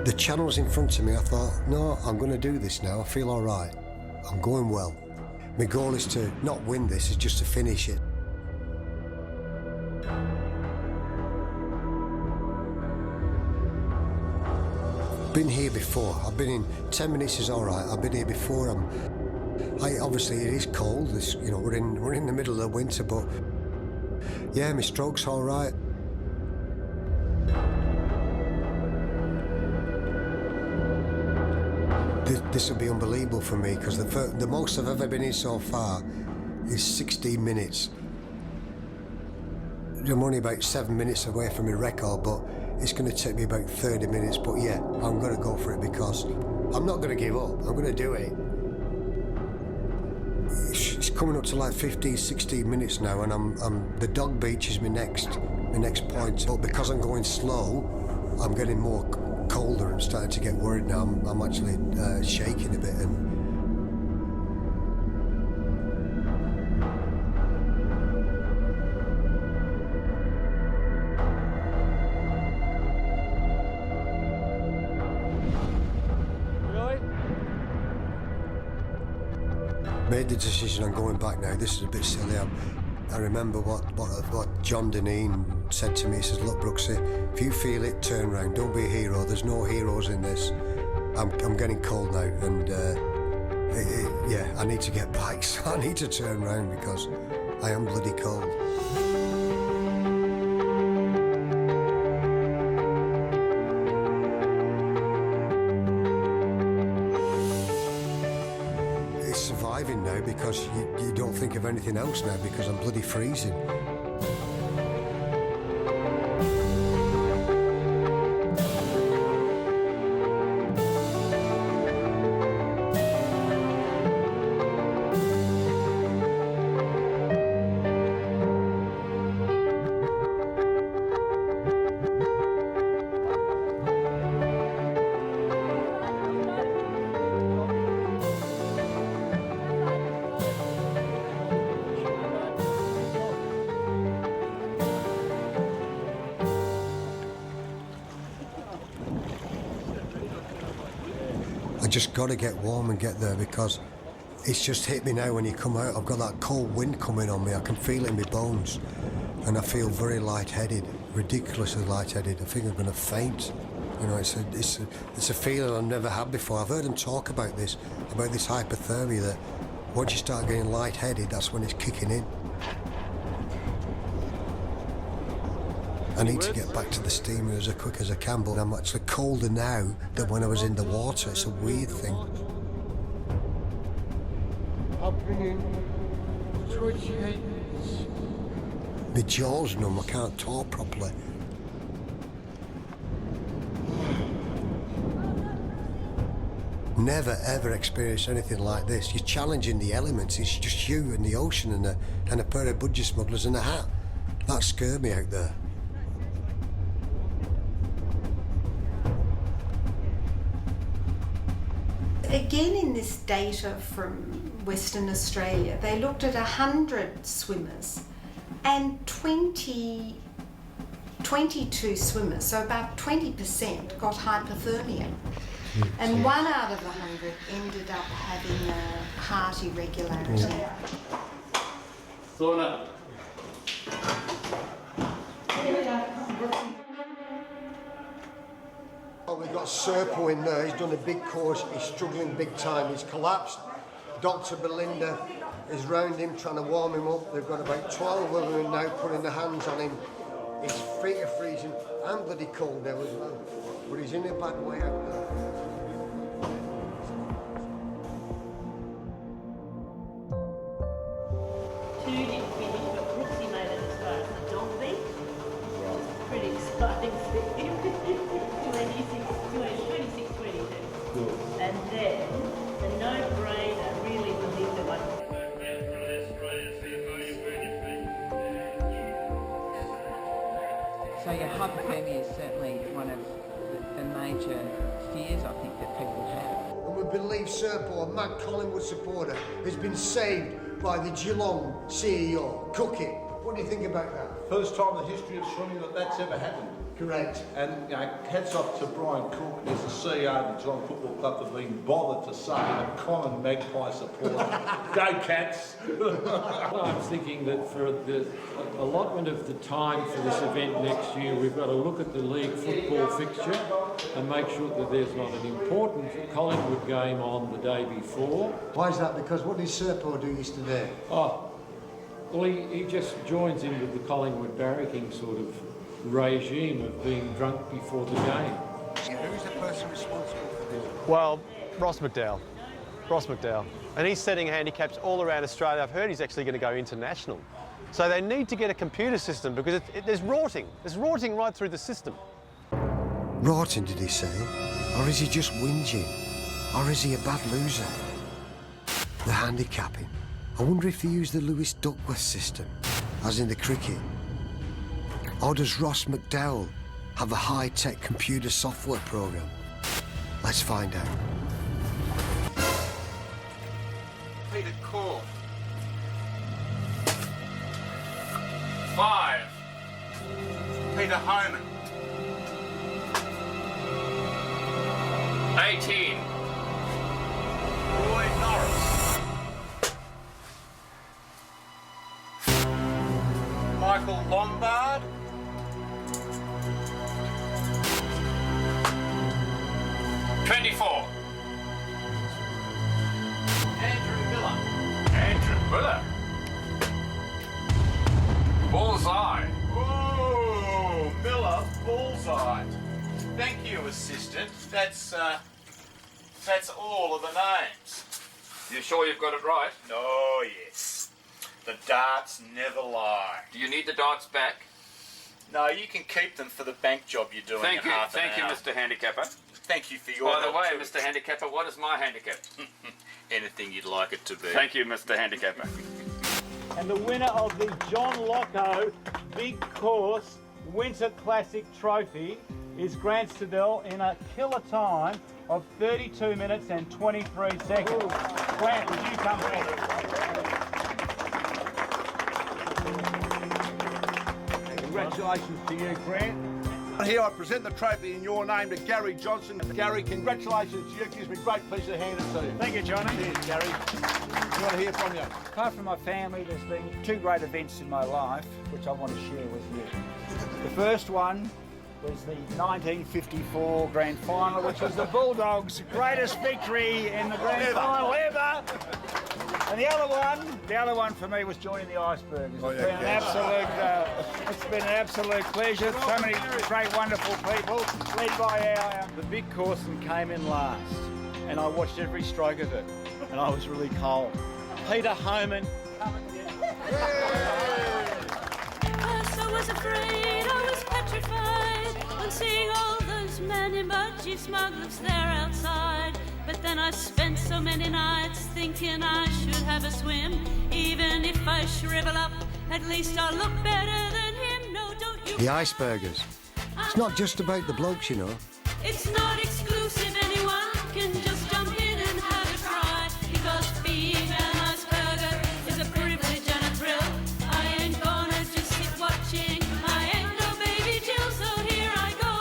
The channel's in front of me. I thought, no, I'm going to do this now. I feel all right. I'm going well. My goal is to not win this, is just to finish it. Been here before. I've been in 10 minutes is all right. I've been here before. Obviously it is cold. You know, we're in the middle of the winter, but yeah, my stroke's all right. This will be unbelievable for me because the most I've ever been in so far is 16 minutes. I'm only about 7 minutes away from my record, but it's going to take me about 30 minutes. But yeah, I'm going to go for it because I'm not going to give up. I'm going to do it. It's coming up to like 15, 16 minutes now, and the dog beach is my next point. But because I'm going slow, I'm getting more colder and starting to get worried now. I'm actually shaking a bit. Made the decision on going back now. This is a bit silly. I remember what John Deneen said to me. He says, look, Brooksy, if you feel it, turn round. Don't be a hero. There's no heroes in this. I'm getting cold now, and yeah, I need to get back. So I need to turn round because I am bloody cold. Surviving now because you don't think of anything else now because I'm bloody freezing. I just got to get warm and get there because it's just hit me now when you come out. I've got that cold wind coming on me. I can feel it in my bones and I feel very lightheaded, ridiculously lightheaded. I think I'm going to faint. You know, it's a feeling I've never had before. I've heard them talk about this hypothermia, that once you start getting lightheaded, that's when it's kicking in. I need to get back to the steamer as quick as I can, but I'm actually colder now than when I was in the water. It's a weird thing. I've been in 28 minutes. My jaw's numb, I can't talk properly. Never ever experienced anything like this. You're challenging the elements. It's just you and the ocean and a pair of budgie smugglers and a hat. That scared me out there. Again, in this data from Western Australia, they looked at 100 swimmers and 22 swimmers, so about 20% got hypothermia. And 1 out of 100 ended up having a heart irregularity. Sauna. Oh, we've got Serpo in there. He's done a big course. He's struggling big time. He's collapsed. Dr. Belinda is round him trying to warm him up. They've got about 12 women now putting their hands on him. His feet are freezing. I'm bloody cold now as well. But he's in a bad way out there. Two didn't finish, but Brooksy made it as far as the dog beat. Pretty exciting for him. 26, 22. Good. And then the no-brainer really was in the one. So your hypothermia is certainly one of the major fears I think that people have. And we believe Serpo, a mad Collingwood supporter, has been saved by the Geelong CEO, Cookie. What do you think about that? first time in the history of swimming that's ever happened. Correct. And hats off to Brian Cook as the CEO of the Geelong Football Club for being bothered to say a common Magpie supporter, go Cats! I'm thinking that for the allotment of the time for this event next year, we've got to look at the league football fixture and make sure that there's not an important Collingwood game on the day before. Why is that? Because what did Serpo do yesterday? Oh, well, he just joins in with the Collingwood barracking sort of regime of being drunk before the game. Who's the person responsible for this? Well, Ross McDowell. And he's setting handicaps all around Australia. I've heard he's actually going to go international. So they need to get a computer system because there's rorting. There's rorting right through the system. Rorting, did he say? Or is he just whinging? Or is he a bad loser? The handicapping. I wonder if they use the Lewis Duckworth system, as in the cricket. Or does Ross McDowell have a high-tech computer software program? Let's find out. Peter Core. 5. Peter Homan. 18. Roy Norris. Michael Lombard. 24. Andrew Miller. Andrew Miller. Bullseye. Oh, Miller Bullseye. Thank you, assistant. That's all of the names. You sure you've got it right? Oh, yes. The darts never lie. Do you need the darts back? No, you can keep them for the bank job you're doing Thank in you, half an thank you, hour. Mr. Handicapper. Thank you for your By the help way, too. Mr. Handicapper, what is my handicap? Anything you'd like it to be. Thank you, Mr. Handicapper. And the winner of the John Locko Big Course Winter Classic Trophy is Grant Stadell in a killer time of 32 minutes and 23 seconds. Grant, would you come forward? Congratulations to you, Grant. Here I present the trophy in your name to Gary Johnson. Gary, congratulations to you. It gives me great pleasure to hand it to you. Thank you, Johnny. Cheers, Gary. We want to hear from you. Apart from my family, there's been 2 great events in my life which I want to share with you. The first one was the 1954 Grand Final, which was the Bulldogs' greatest victory in the Grand Final ever. And the other one for me was joining the Icebergers. It's been an absolute pleasure. So many great, wonderful people, led by our... The big course came in last, and I watched every stroke of it, and I was really cold. Peter Homan. First I was afraid, I was petrified on seeing all those men in budgie smugglers there outside. But then I spent so many nights thinking I should have a swim. Even if I shrivel up, at least I'll look better than him. No, don't you... The Icebergers. It's not just about the blokes, you know. It's not exclusive, anyone can just jump in and have a try. Because being an iceberger is a privilege and a thrill. I ain't gonna just sit watching. I ain't no baby Jill, so here I go.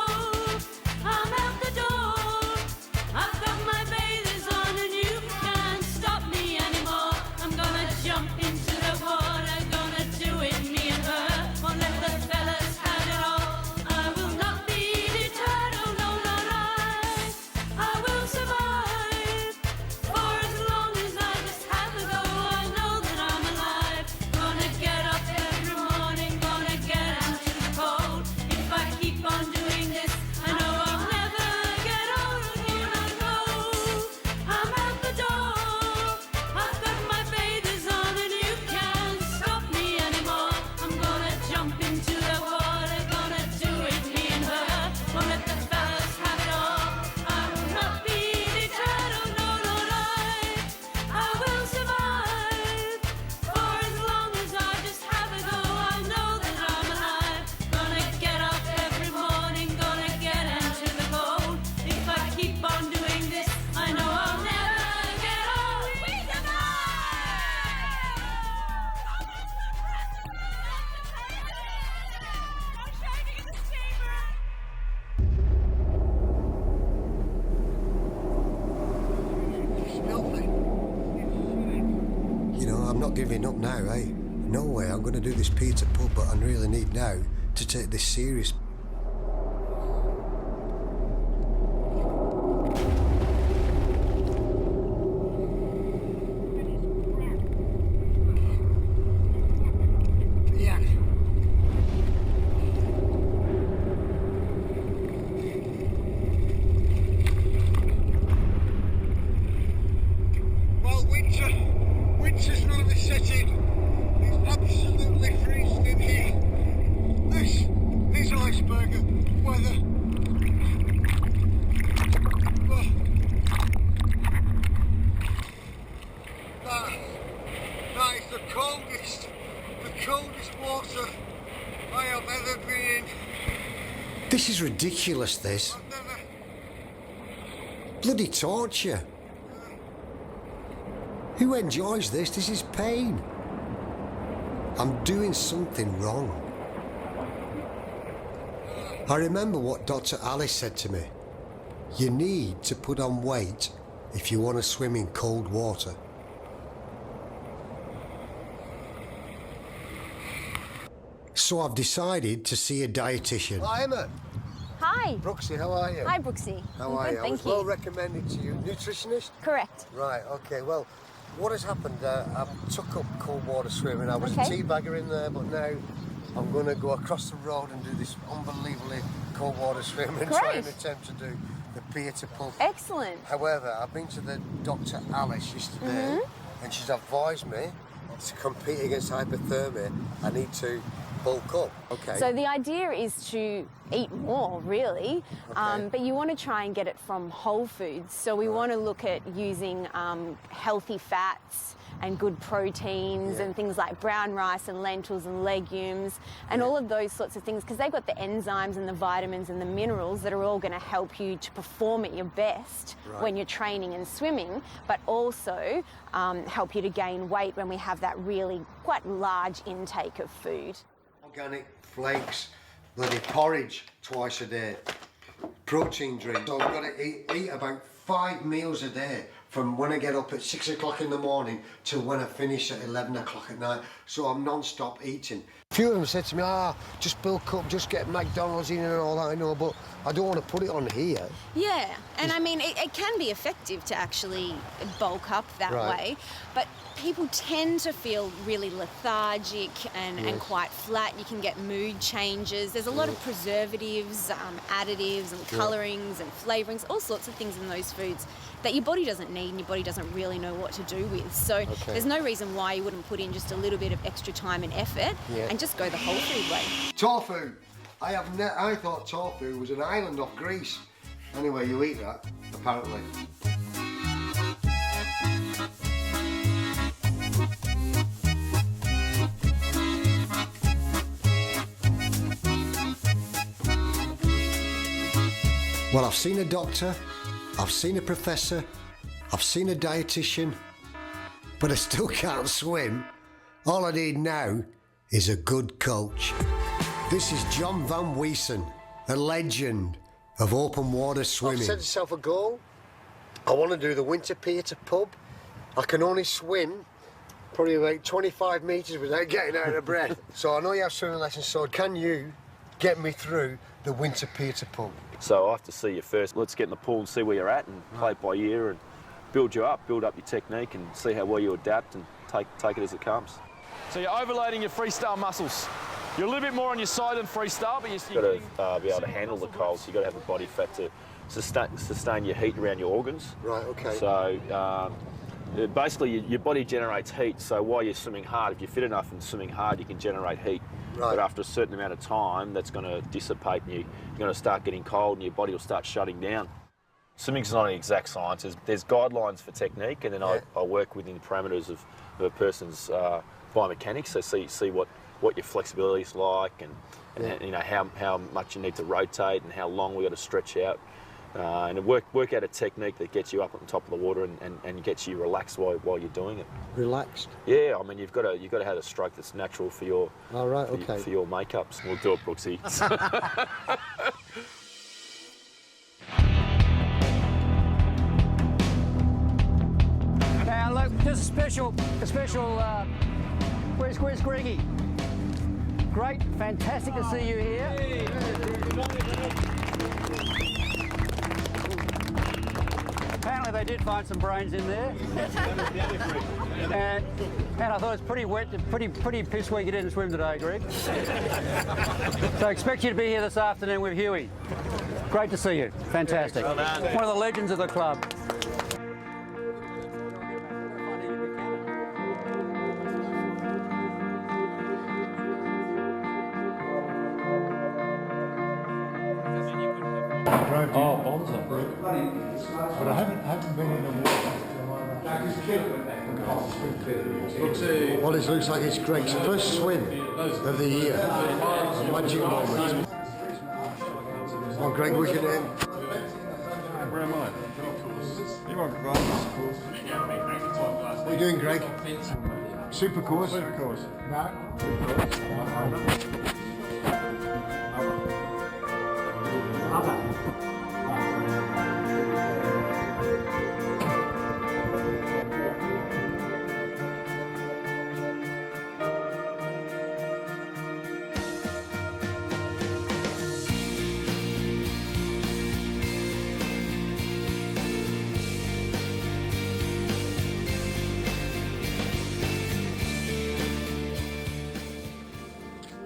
I'm out the door. I've got my bathers on and you can't stop me anymore. I'm gonna jump into the water, gonna do it me and her. Won't let the fellas have it all. I will not be deterred, oh no, not I. not giving up now, eh? No way, I'm going to do this pier to pub, but I really need now to take this serious. Well, winter's really setting. It's absolutely freezing in here. This is Iceberger weather. That is the coldest water I have ever been in. This is ridiculous, this. Bloody torture. Who enjoys this? This is pain. I'm doing something wrong. I remember what Dr. Alice said to me. You need to put on weight if you want to swim in cold water. So I've decided to see a dietitian. Hi, Emma. Hi. Brooksy, how are you? Hi, Brooksy. How I'm are good, you? I thank was you. well recommended to you. Nutritionist? Correct. Right, okay. Well, what has happened, I took up cold water swimming. I was Okay. a teabagger in there, but now I'm going to go across the road and do this unbelievably cold water swim and try and Great. attempt to do the pier to pub. Excellent. However, I've been to the Dr. Alice yesterday and she's advised me to compete against hypothermia. I need to bulk up. Okay. So the idea is to eat more, really, but you want to try and get it from whole foods. So we want to look at using healthy fats and good proteins and things like brown rice and lentils and legumes and all of those sorts of things, because they've got the enzymes and the vitamins and the minerals that are all going to help you to perform at your best when you're training and swimming, but also help you to gain weight when we have that really quite large intake of food. Organic flakes, bloody porridge twice a day, protein drink. So I've got to eat about 5 meals a day from when I get up at 6 o'clock in the morning till when I finish at 11 o'clock at night. So I'm non-stop eating. A few of them said to me, just bulk up, just get McDonald's in and all that, I know, but I don't want to put it on here. Yeah, and I mean, it can be effective to actually bulk up that way, but people tend to feel really lethargic and quite flat. You can get mood changes. There's a lot of preservatives, additives and colourings and flavourings, all sorts of things in those foods that your body doesn't need and your body doesn't really know what to do with. So there's no reason why you wouldn't put in just a little bit of extra time and effort and just go the whole food way. Tofu. I thought tofu was an island off Greece. Anyway, you eat that, apparently. Well, I've seen a doctor, I've seen a professor, I've seen a dietitian, but I still can't swim. All I need now is a good coach. This is John Van Weesen, a legend of open water swimming. I've set myself a goal. I want to do the winter pier to pub. I can only swim probably about 25 metres without getting out of breath. So I know you have swimming lessons, so can you get me through the winter pier to pub? So I have to see you first. Let's get in the pool and see where you're at and play it by ear and build you up, build up your technique and see how well you adapt and take it as it comes. So you're overloading your freestyle muscles. You're a little bit more on your side than freestyle, but You've got to be able to handle the cold, so you've got to have the body fat to sustain your heat around your organs. Right, okay. So basically your body generates heat, so while you're swimming hard, if you're fit enough and swimming hard, you can generate heat. Right. But after a certain amount of time, that's going to dissipate and you're going to start getting cold and your body will start shutting down. Swimming's not an exact science. There's guidelines for technique, and then I work within the parameters of a person's biomechanics, so see what your flexibility is like and you know how much you need to rotate and how long we got to stretch out. And work out a technique that gets you up on top of the water and gets you relaxed while you're doing it. Relaxed? Yeah, I mean you've got to have a stroke that's natural for your for your makeups. We'll do it, Brooksy. Now look, just a special. Where's Greggy? Great, fantastic to see you here. Apparently they did find some brains in there. and I thought it was pretty wet, pretty piss weak you didn't swim today, Greg. So I expect you to be here this afternoon with Huey. Great to see you. Fantastic. One of the legends of the club. But I haven't been in the water. Well, it looks like it's Greg's first swim of the year. A magic moment. Oh, Greg, what's your name? Where am I? You want What are you doing, Greg? Super course? Super course. No.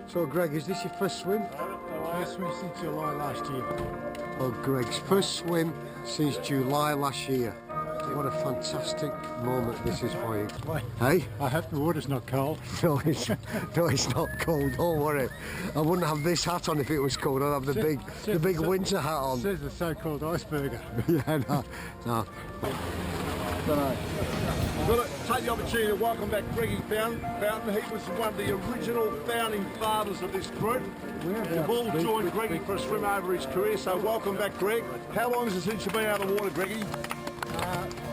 So, Greg, is this your first swim? First swim since July last year. Oh, Greg's first swim since July last year. What a fantastic moment this is for you. Hey? I hope the water's not cold. No, it's not cold. Don't worry. I wouldn't have this hat on if it was cold. I'd have the big winter hat on. It says the so-called Iceberger. Yeah, no. I've got to take the opportunity to welcome back Greggy Fountain. He was one of the original founding fathers of this group. We've all joined Greggy for a swim over his career, so welcome back, Greg. How long is it since you've been out of the water, Greggy?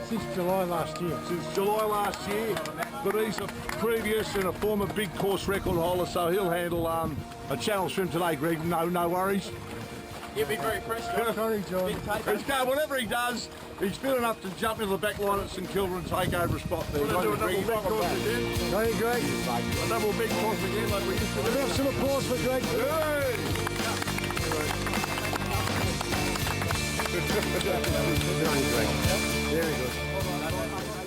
Since July last year. Since July last year. But he's a previous and a former big course record holder, so he'll handle a channel swim today, Greg. No worries. You'll be very impressed. Sorry, John. He's going, whatever he does, he's good enough to jump into the back line at St Kilda and take over a spot there. We're going to do a double big course again. Hey, Greg. A double big course again like we used to do. Let's have some applause for Greg.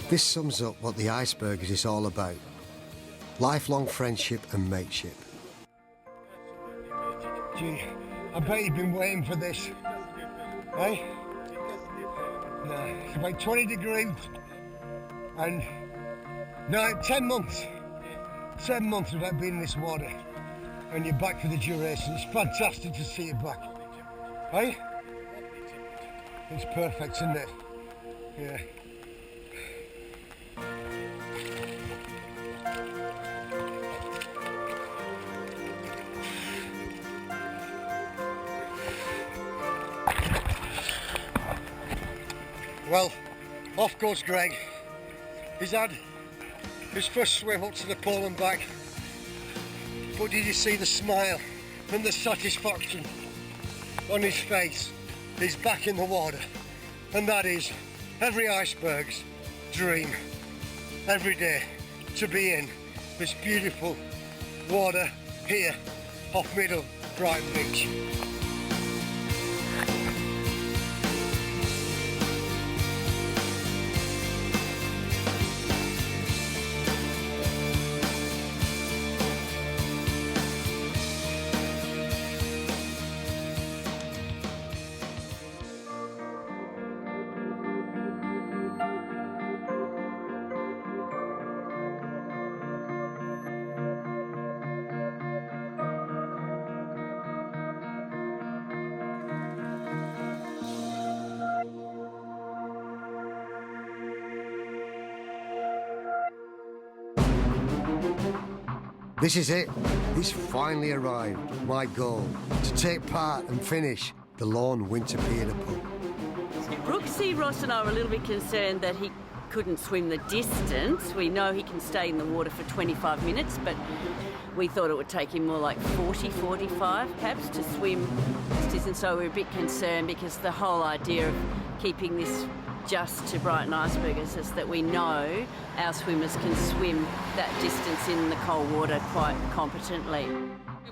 This sums up what the Icebergers is all about. Lifelong friendship and mateship. Gee, I bet you've been waiting for this. Eh? No, it's about 20 degrees and 10 months. 7 months without being in this water. And you're back for the duration. It's fantastic to see you back. Eh? It's perfect, isn't it? Yeah. Well, off goes Greg. He's had his first swim up to the pole and back. But did you see the smile and the satisfaction on his face? He's back in the water. And that is every iceberg's dream. Every day to be in this beautiful water here off Middle Brighton Beach. This is it. He's finally arrived. My goal, to take part and finish the Lone Winter Pier Pub. Brooksy, Ross and I were a little bit concerned that he couldn't swim the distance. We know he can stay in the water for 25 minutes, but we thought it would take him more like 40, 45 perhaps to swim this distance, so we're a bit concerned because the whole idea of keeping this just to Brighton Icebergers is that we know our swimmers can swim that distance in the cold water quite competently.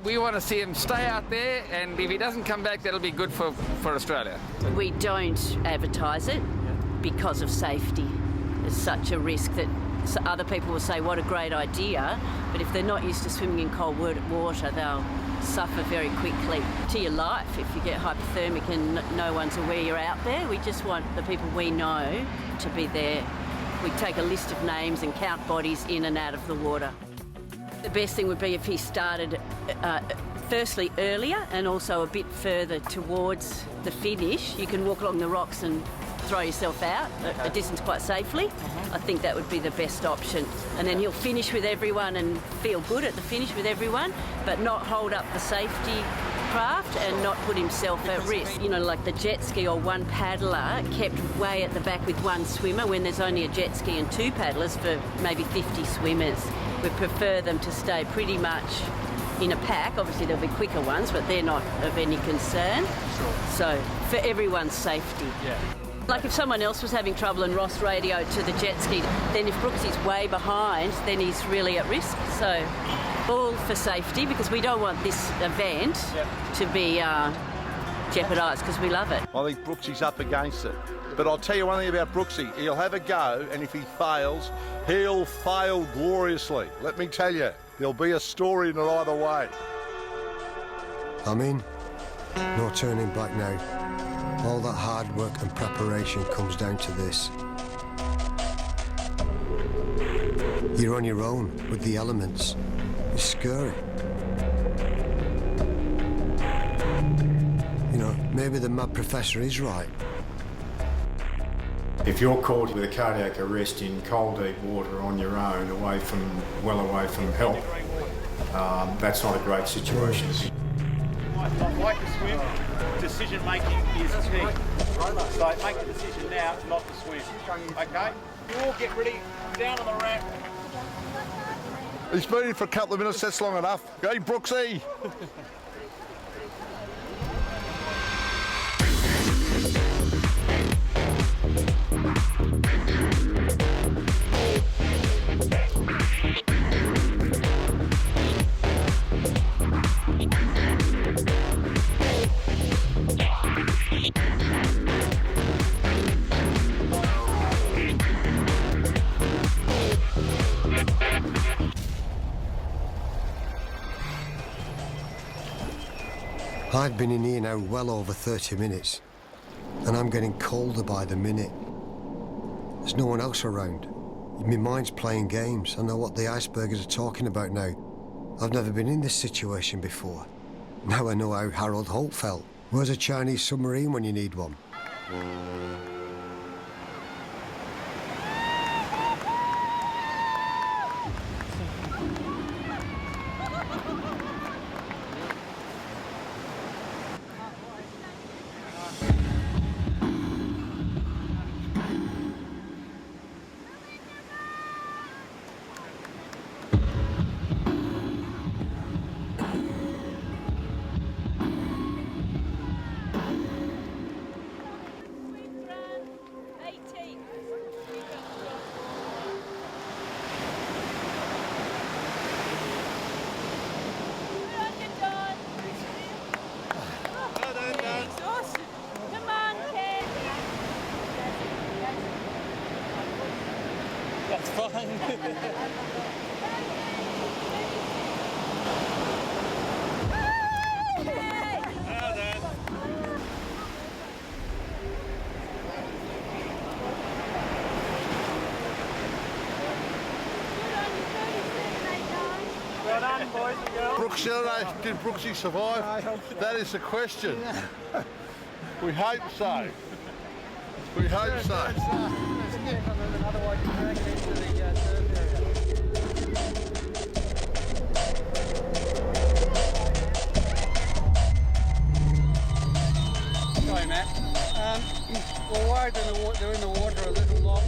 We want to see him stay out there, and if he doesn't come back, that'll be good for Australia. We don't advertise it because of safety. There's such a risk that other people will say, what a great idea, but if they're not used to swimming in cold water, they'll suffer very quickly to your life if you get hypothermic and no one's aware you're out there. We just want the people we know to be there. We take a list of names and count bodies in and out of the water. The best thing would be if he started firstly earlier and also a bit further towards the finish. You can walk along the rocks and throw yourself out a distance quite safely. I think that would be the best option. And then he'll finish with everyone and feel good at the finish with everyone, but not hold up the safety craft and not put himself at risk. You know, like the jet ski or one paddler kept way at the back with one swimmer when there's only a jet ski and two paddlers for maybe 50 swimmers. We prefer them to stay pretty much in a pack. Obviously there'll be quicker ones, but they're not of any concern. Sure. So for everyone's safety. Yeah. Like if someone else was having trouble and Ross radioed to the jet ski, then if Brooksy's way behind, then he's really at risk. So all for safety, because we don't want this event to be jeopardised, because we love it. I think Brooksy's up against it. But I'll tell you one thing about Brooksy. He'll have a go, and if he fails, he'll fail gloriously. Let me tell you, there'll be a story in it either way. I'm in. No turning back now. All that hard work and preparation comes down to this. You're on your own with the elements. It's scary. You know, maybe the mad professor is right. If you're caught with a cardiac arrest in cold, deep water on your own, well away from help, that's not a great situation. Like to swim, decision making is key. So make the decision now not to swim. Okay? You all get ready, down on the ramp. He's been in for a couple of minutes, that's long enough. Hey, Brooksy! I've been in here now well over 30 minutes, and I'm getting colder by the minute. There's no one else around. My mind's playing games. I know what the Icebergers are talking about now. I've never been in this situation before. Now I know how Harold Holt felt. Where's a Chinese submarine when you need one? That's fine. Well done, boys and girls. Brooksy, did Brooksy survive? That is the question. We hope so. We hope so. Sorry, Matt. We're worried they're in the water a little long.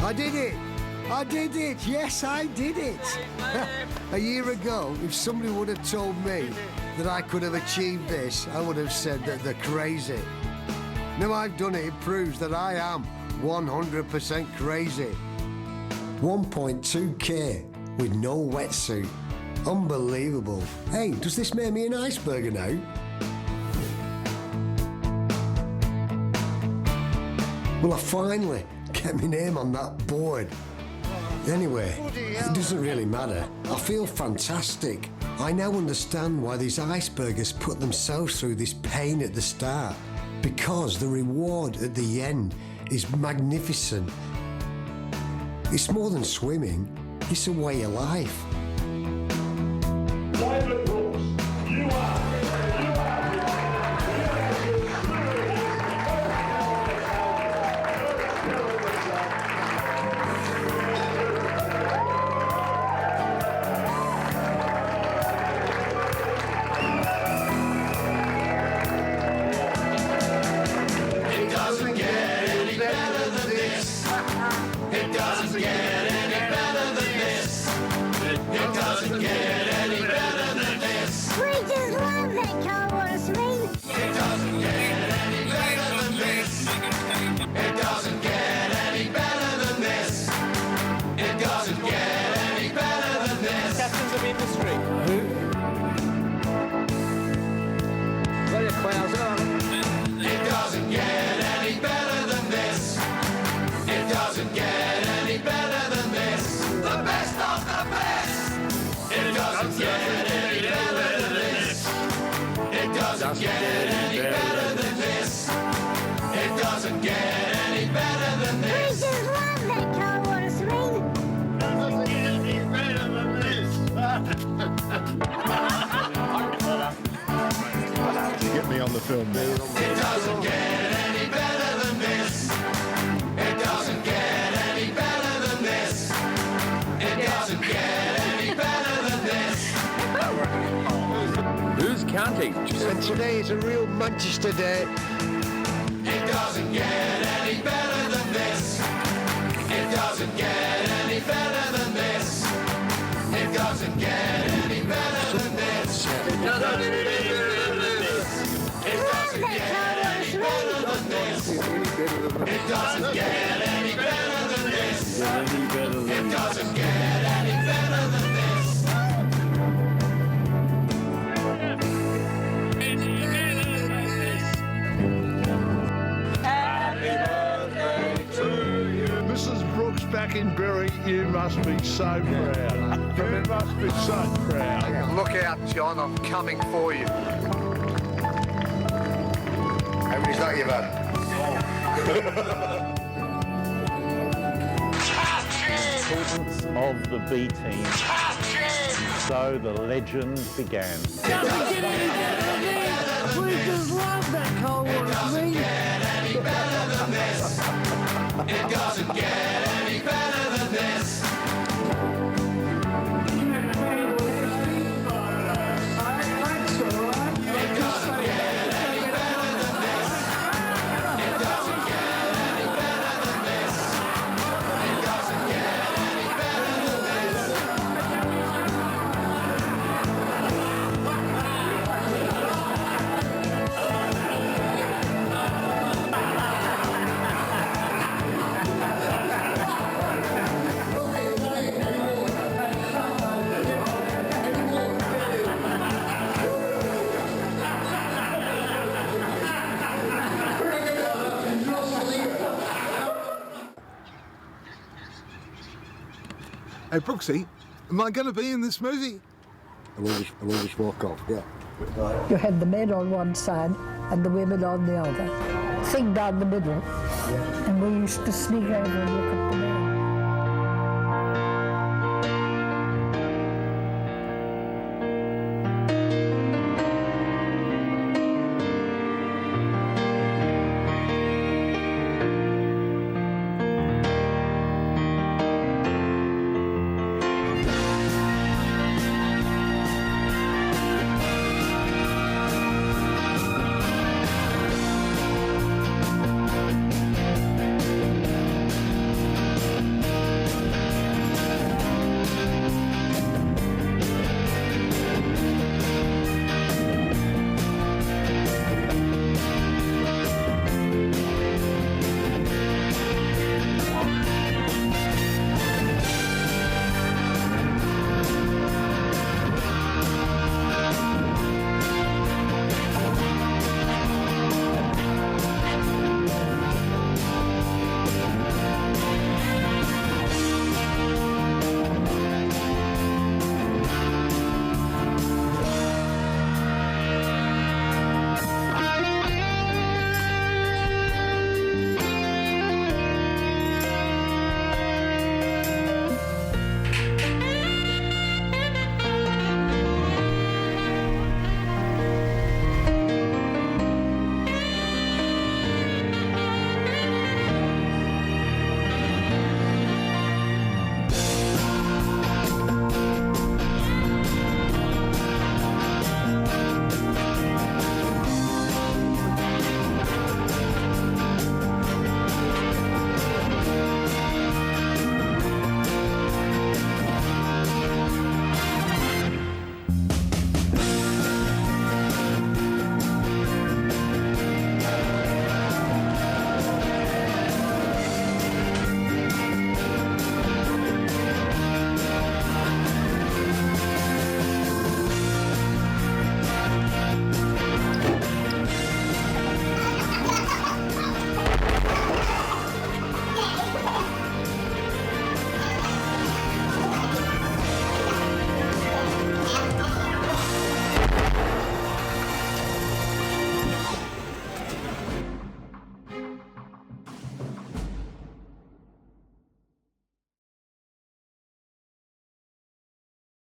I did it! I did it! Yes, I did it! A year ago, if somebody would have told me that I could have achieved this, I would have said that they're crazy. Now I've done it, it proves that I am 100% crazy. 1.2k with no wetsuit. Unbelievable. Hey, does this make me an Iceberger now? Well, I finally get my name on that board. Anyway, it doesn't really matter. I feel fantastic. I now understand why these Icebergers put themselves through this pain at the start, because the reward at the end is magnificent. It's more than swimming, it's a way of life. David Brooks, you are. It doesn't get any better than this. It doesn't get any better than this. It doesn't get any better than this. We just love that cold water swim. It doesn't get any better than this. It doesn't get any better than this. It doesn't get any better than this. Captains of industry. Got your clouds on. It doesn't get any better than this. It doesn't get any better than this. The best of the best. It doesn't get any better than this. It doesn't get any better than this. It doesn't get any better than this. We just love that cold water swim. It doesn't get any better than this. Get me on the film there. It doesn't get any better than this. It doesn't get any better than this. It doesn't get any better than this. Who's counting? And today is a real Manchester day. It doesn't get any better than this. It doesn't get any better than this. It doesn't get any better than this. It doesn't get any better than this. It doesn't get any better than this. It doesn't get any better than this. It doesn't get any better than this. Happy birthday to you. Mrs. Brooks back in Bury, you must be so proud. You must be so proud. Look out, John, I'm coming for you. How many's that, you bud? Importance of the B team. So the legend began. We just love that cold water swim. It doesn't get any better than this. It doesn't get any better than this. Hey, Brooksy, am I going to be in this movie? And we'll just walk off, yeah. You had the men on one side and the women on the other. Thing down the middle. And we used to sneak over and look at the men.